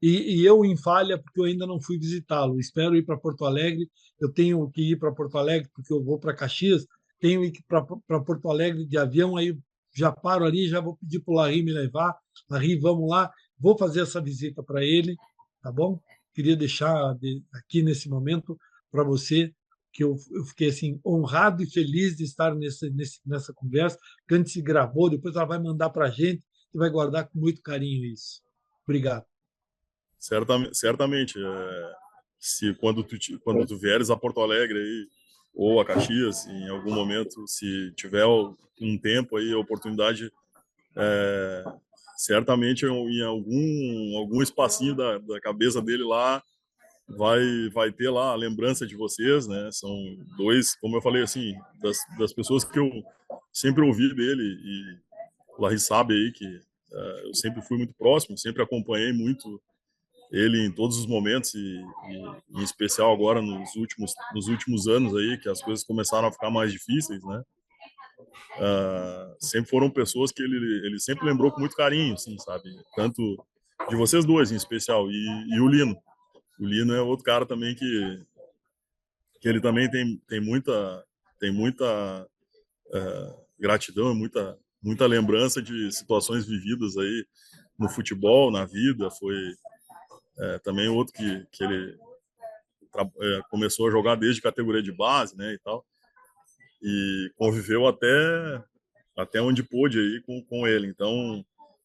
S5: e eu em falha porque eu ainda não fui visitá-lo. Espero ir para Porto Alegre. Eu tenho que ir para Porto Alegre porque eu vou para Caxias. Tenho que ir para Porto Alegre de avião, aí já paro ali, já vou pedir para o Larry me levar. Larry, vamos lá. Vou fazer essa visita para ele, tá bom? Queria deixar aqui nesse momento para você que eu fiquei assim honrado e feliz de estar nessa conversa, que antes se gravou, depois ela vai mandar para a gente e vai guardar com muito carinho isso. Obrigado.
S4: Certamente. Se quando tu vieres a Porto Alegre aí, ou a Caxias, em algum momento, se tiver um tempo aí, oportunidade, é, certamente em algum espacinho da cabeça dele lá vai ter lá a lembrança de vocês, né? São dois, como eu falei assim, das pessoas que eu sempre ouvi dele, e o Larry sabe aí que eu sempre fui muito próximo, sempre acompanhei muito ele em todos os momentos, e em especial agora nos últimos anos aí, que as coisas começaram a ficar mais difíceis, né? Sempre foram pessoas que ele sempre lembrou com muito carinho, assim, sabe? Tanto de vocês dois em especial, e o Lino. O Lino é outro cara também que ele também tem muita gratidão, muita lembrança de situações vividas aí no futebol, na vida. Foi também outro que ele começou a jogar desde categoria de base, né, e tal, e conviveu até onde pôde aí com ele. Então,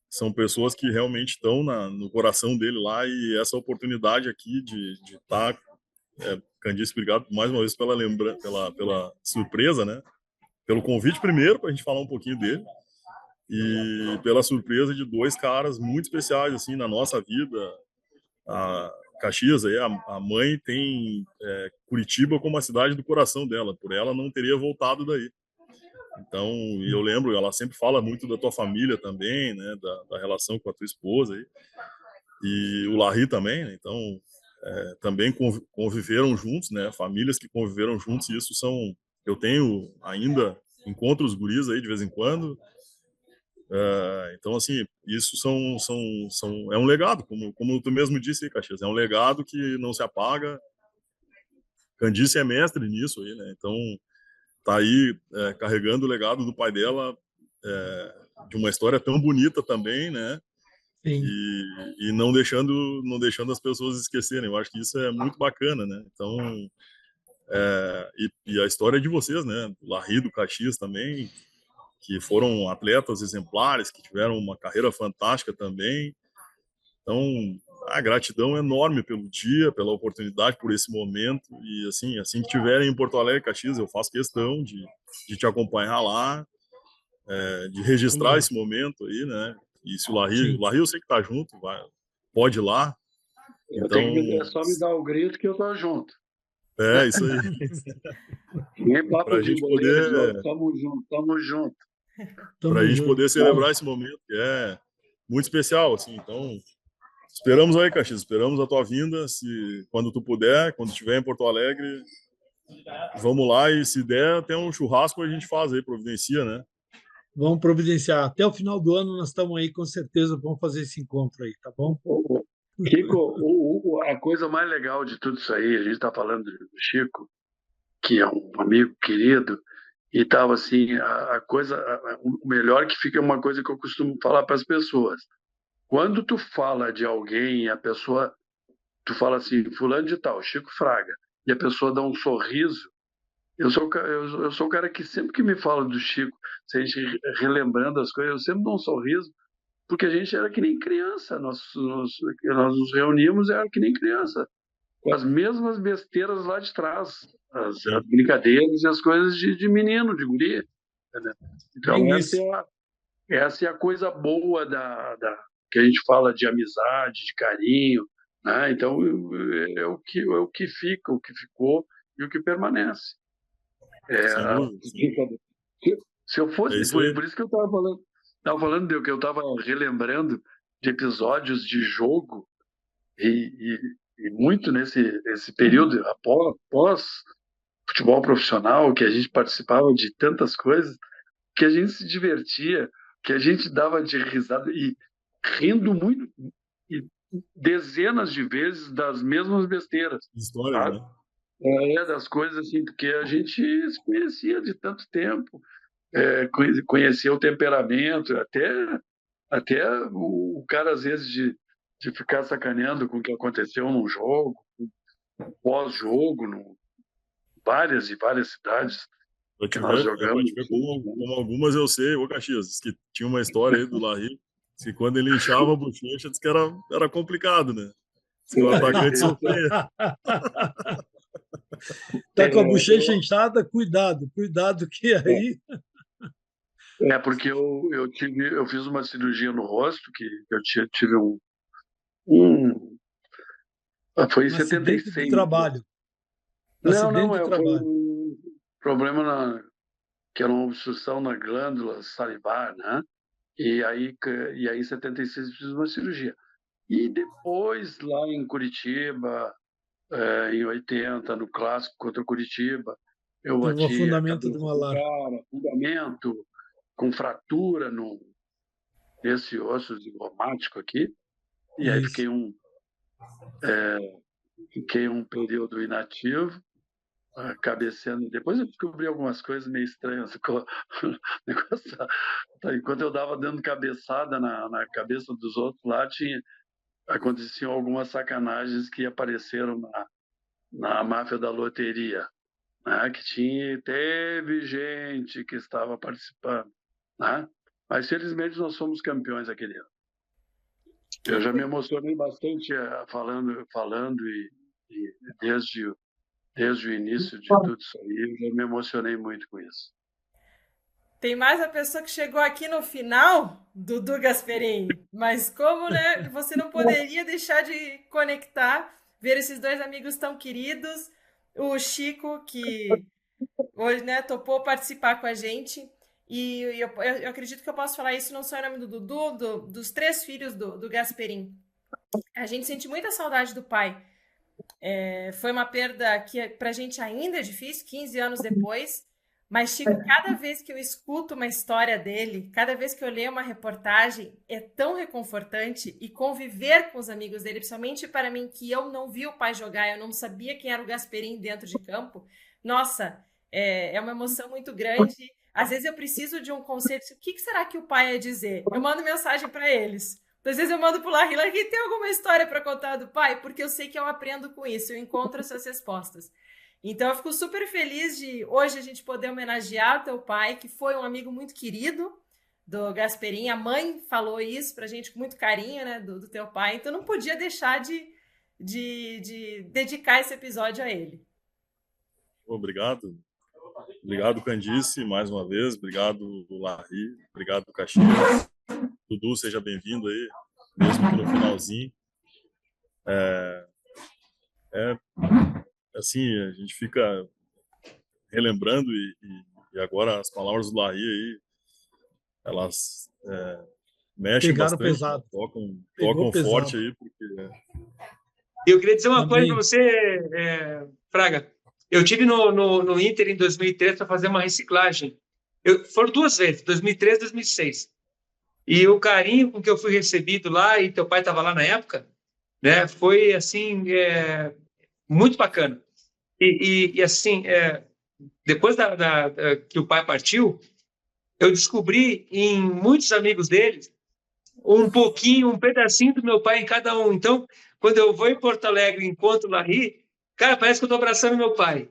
S4: são pessoas que realmente estão no coração dele lá, e essa oportunidade aqui de estar... Candice, obrigado mais uma vez pela surpresa, né? Pelo convite primeiro, para a gente falar um pouquinho dele, e pela surpresa de dois caras muito especiais assim na nossa vida. A Caxias, aí, a mãe tem Curitiba como a cidade do coração dela, por ela não teria voltado daí. Então, e eu lembro, ela sempre fala muito da tua família também, né, da relação com a tua esposa aí, e o Larry também, né? Então, também conviveram juntos, né, famílias que conviveram juntos, e isso eu tenho ainda, encontro os guris aí de vez em quando. Então, assim, isso é um legado, como tu mesmo disse aí, Caxias, é um legado que não se apaga. Candice é mestre nisso aí, né? Então, tá aí carregando o legado do pai dela, de uma história tão bonita também, né?
S5: Sim.
S4: E não deixando as pessoas esquecerem. Eu acho que isso é muito bacana, né? Então, e a história é de vocês, né? Do Larry, do Caxias também, que foram atletas exemplares, que tiveram uma carreira fantástica também. Então, a gratidão enorme pelo dia, pela oportunidade, por esse momento. E assim que tiverem em Porto Alegre, Caxias, eu faço questão de te acompanhar lá, de registrar esse momento aí, né? E se o Larry eu sei que tá junto, pode ir lá. Então,
S6: É só me dar o grito que eu tô junto.
S4: É, isso aí.
S6: Nem papo
S4: Pra
S6: de
S4: gente
S6: boleiro,
S4: poder...
S6: tamo junto.
S4: Pra gente poder celebrar esse momento, que é muito especial, assim. Então, esperamos aí, Caxias, esperamos a tua vinda, quando tu puder, quando estiver em Porto Alegre, vamos lá, e se der, até um churrasco a gente faz aí, providencia, né?
S5: Vamos providenciar. Até o final do ano nós estamos aí, com certeza, vamos fazer esse encontro aí, tá bom?
S6: Chico, a coisa mais legal de tudo isso aí, a gente está falando do Chico, que é um amigo querido, e estava assim, o melhor que fica é uma coisa que eu costumo falar para as pessoas. Quando tu fala de alguém, tu fala assim, fulano de tal, Chico Fraga, e a pessoa dá um sorriso, eu sou o cara que sempre que me fala do Chico, se a gente relembrando as coisas, eu sempre dou um sorriso, porque a gente era que nem criança, nós nos reuníamos, era que nem criança, com as mesmas besteiras lá de trás, as brincadeiras e as coisas de menino, de guri. Né? Então, essa é a coisa boa que a gente fala de amizade, de carinho. Né? Então, é o que fica, o que ficou e o que permanece. Se eu fosse, por isso que eu estava falando que eu estava relembrando de episódios de jogo e muito nesse período após futebol profissional, que a gente participava de tantas coisas, que a gente se divertia, que a gente dava de risada e rindo muito, e dezenas de vezes das mesmas besteiras.
S4: História,
S6: Sabe?
S4: né?
S6: Das coisas assim, porque a gente se conhecia de tanto tempo, conhecia o temperamento, até o cara, às vezes, de ficar sacaneando com o que aconteceu num jogo, pós-jogo, várias e várias cidades que nós jogamos.
S4: Como algumas eu sei, ô Caxias, que tinha uma história aí do Larry, que quando ele inchava a bochecha, disse que era complicado, né? Diz que o atacante sofria.
S5: Tá com a bochecha inchada, cuidado que aí...
S6: Porque eu fiz uma cirurgia no rosto, que eu tive foi em 76.
S5: Acidente de trabalho.
S6: Não, foi um problema que era uma obstrução na glândula salivar, né? E aí em 76 eu fiz uma cirurgia. E depois, lá em Curitiba, em 80, no clássico contra o Curitiba, eu bati
S5: um afundamento de uma lara.
S6: Afundamento com fratura nesse osso zigomático aqui. E aí fiquei um período inativo, cabeceando. Depois eu descobri algumas coisas meio estranhas. Enquanto eu dava dando cabeçada na cabeça dos outros lá, aconteciam algumas sacanagens que apareceram na máfia da loteria, né? Que teve gente que estava participando, né? Mas felizmente nós fomos campeões aquele ano. Eu já me emocionei bastante falando e desde o início de tudo isso aí, eu já me emocionei muito com isso.
S7: Tem mais a pessoa que chegou aqui no final, Dudu Gasperini, mas como, né, você não poderia deixar de conectar, ver esses dois amigos tão queridos, o Chico, que hoje, né, topou participar com a gente, e eu acredito que eu posso falar isso não só em nome do Dudu, dos 3 filhos do Gasperini. A gente sente muita saudade do pai. Foi uma perda que pra gente ainda é difícil, 15 anos depois, mas, Chico, cada vez que eu escuto uma história dele, cada vez que eu leio uma reportagem, é tão reconfortante, e conviver com os amigos dele, principalmente para mim, que eu não vi o pai jogar, eu não sabia quem era o Gasperini dentro de campo, nossa, é uma emoção muito grande. Às vezes eu preciso de um conselho, o que será que o pai ia dizer? Eu mando mensagem para eles. Às vezes eu mando pro Larry, tem alguma história para contar do pai? Porque eu sei que eu aprendo com isso, eu encontro essas respostas. Então, eu fico super feliz de hoje a gente poder homenagear o teu pai, que foi um amigo muito querido do Gasperini. A mãe falou isso pra gente com muito carinho, né, do teu pai. Então, não podia deixar de dedicar esse episódio a ele.
S4: Obrigado. Obrigado, Candice, mais uma vez. Obrigado, Larry. Obrigado, Caxias. Dudu, seja bem-vindo aí, mesmo que no finalzinho. Assim, a gente fica relembrando e agora as palavras do Larry aí, elas mexem
S5: pegaram
S4: bastante,
S5: pesado.
S4: Tocam forte aí, porque...
S8: Eu queria dizer uma coisa para você, Fraga. Eu tive no Inter em 2003 para fazer uma reciclagem. Foram 2 vezes, 2003 e 2006. E o carinho com que eu fui recebido lá, e teu pai estava lá na época, né, foi assim, muito bacana. E assim, depois que o pai partiu, eu descobri em muitos amigos deles um pedacinho do meu pai em cada um. Então, quando eu vou em Porto Alegre e encontro o Larry, cara, parece que eu estou abraçando meu pai.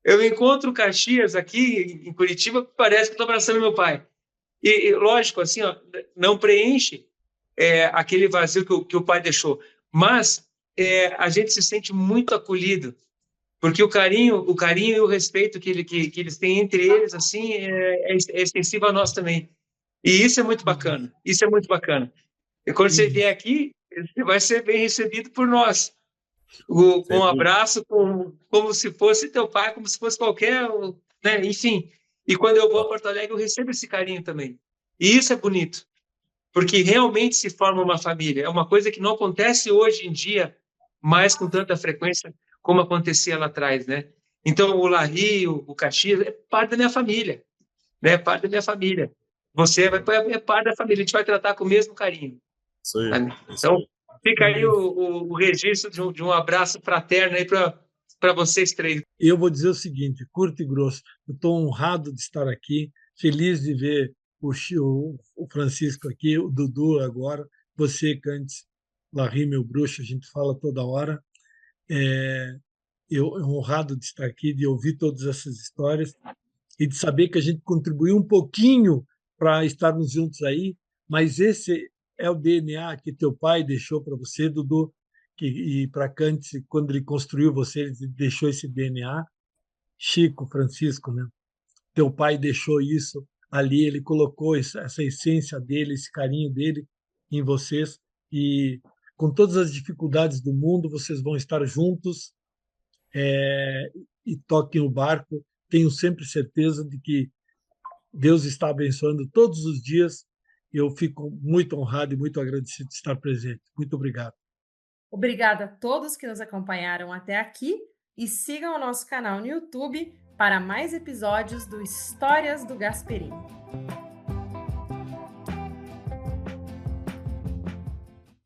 S8: Eu encontro o Caxias aqui em Curitiba, parece que eu estou abraçando meu pai. E lógico, assim, ó, não preenche aquele vazio que o pai deixou, mas a gente se sente muito acolhido, porque o carinho e o respeito que eles têm entre eles, assim, é extensivo a nós também. E isso é muito bacana, isso é muito bacana. E quando você vier aqui, você vai ser bem recebido por nós, com um abraço, como se fosse teu pai, como se fosse qualquer, né? Enfim. E quando eu vou a Porto Alegre, eu recebo esse carinho também. E isso é bonito, porque realmente se forma uma família. É uma coisa que não acontece hoje em dia mais com tanta frequência como acontecia lá atrás, né? Então, o Larry, o Caxias, é parte da minha família, né? Parte da minha família. Você é parte da família, a gente vai tratar com o mesmo carinho.
S4: Isso aí.
S8: Então, Fica aí o registro de um abraço fraterno aí para vocês três.
S5: Eu vou dizer o seguinte, curto e grosso, eu estou honrado de estar aqui, feliz de ver o Francisco aqui, o Dudu agora, você, Cantes, Larry, meu bruxo, a gente fala toda hora. Eu honrado de estar aqui, de ouvir todas essas histórias e de saber que a gente contribuiu um pouquinho para estarmos juntos aí, mas esse é o DNA que teu pai deixou para você, Dudu, e para Cantes, quando ele construiu você, ele deixou esse DNA. Chico, Francisco, né? Teu pai deixou isso ali, ele colocou essa essência dele, esse carinho dele em vocês, e com todas as dificuldades do mundo, vocês vão estar juntos e toquem o barco. Tenho sempre certeza de que Deus está abençoando todos os dias. Eu fico muito honrado e muito agradecido de estar presente. Muito obrigado.
S7: Obrigada a todos que nos acompanharam até aqui e sigam o nosso canal no YouTube para mais episódios do Histórias do Gasperini.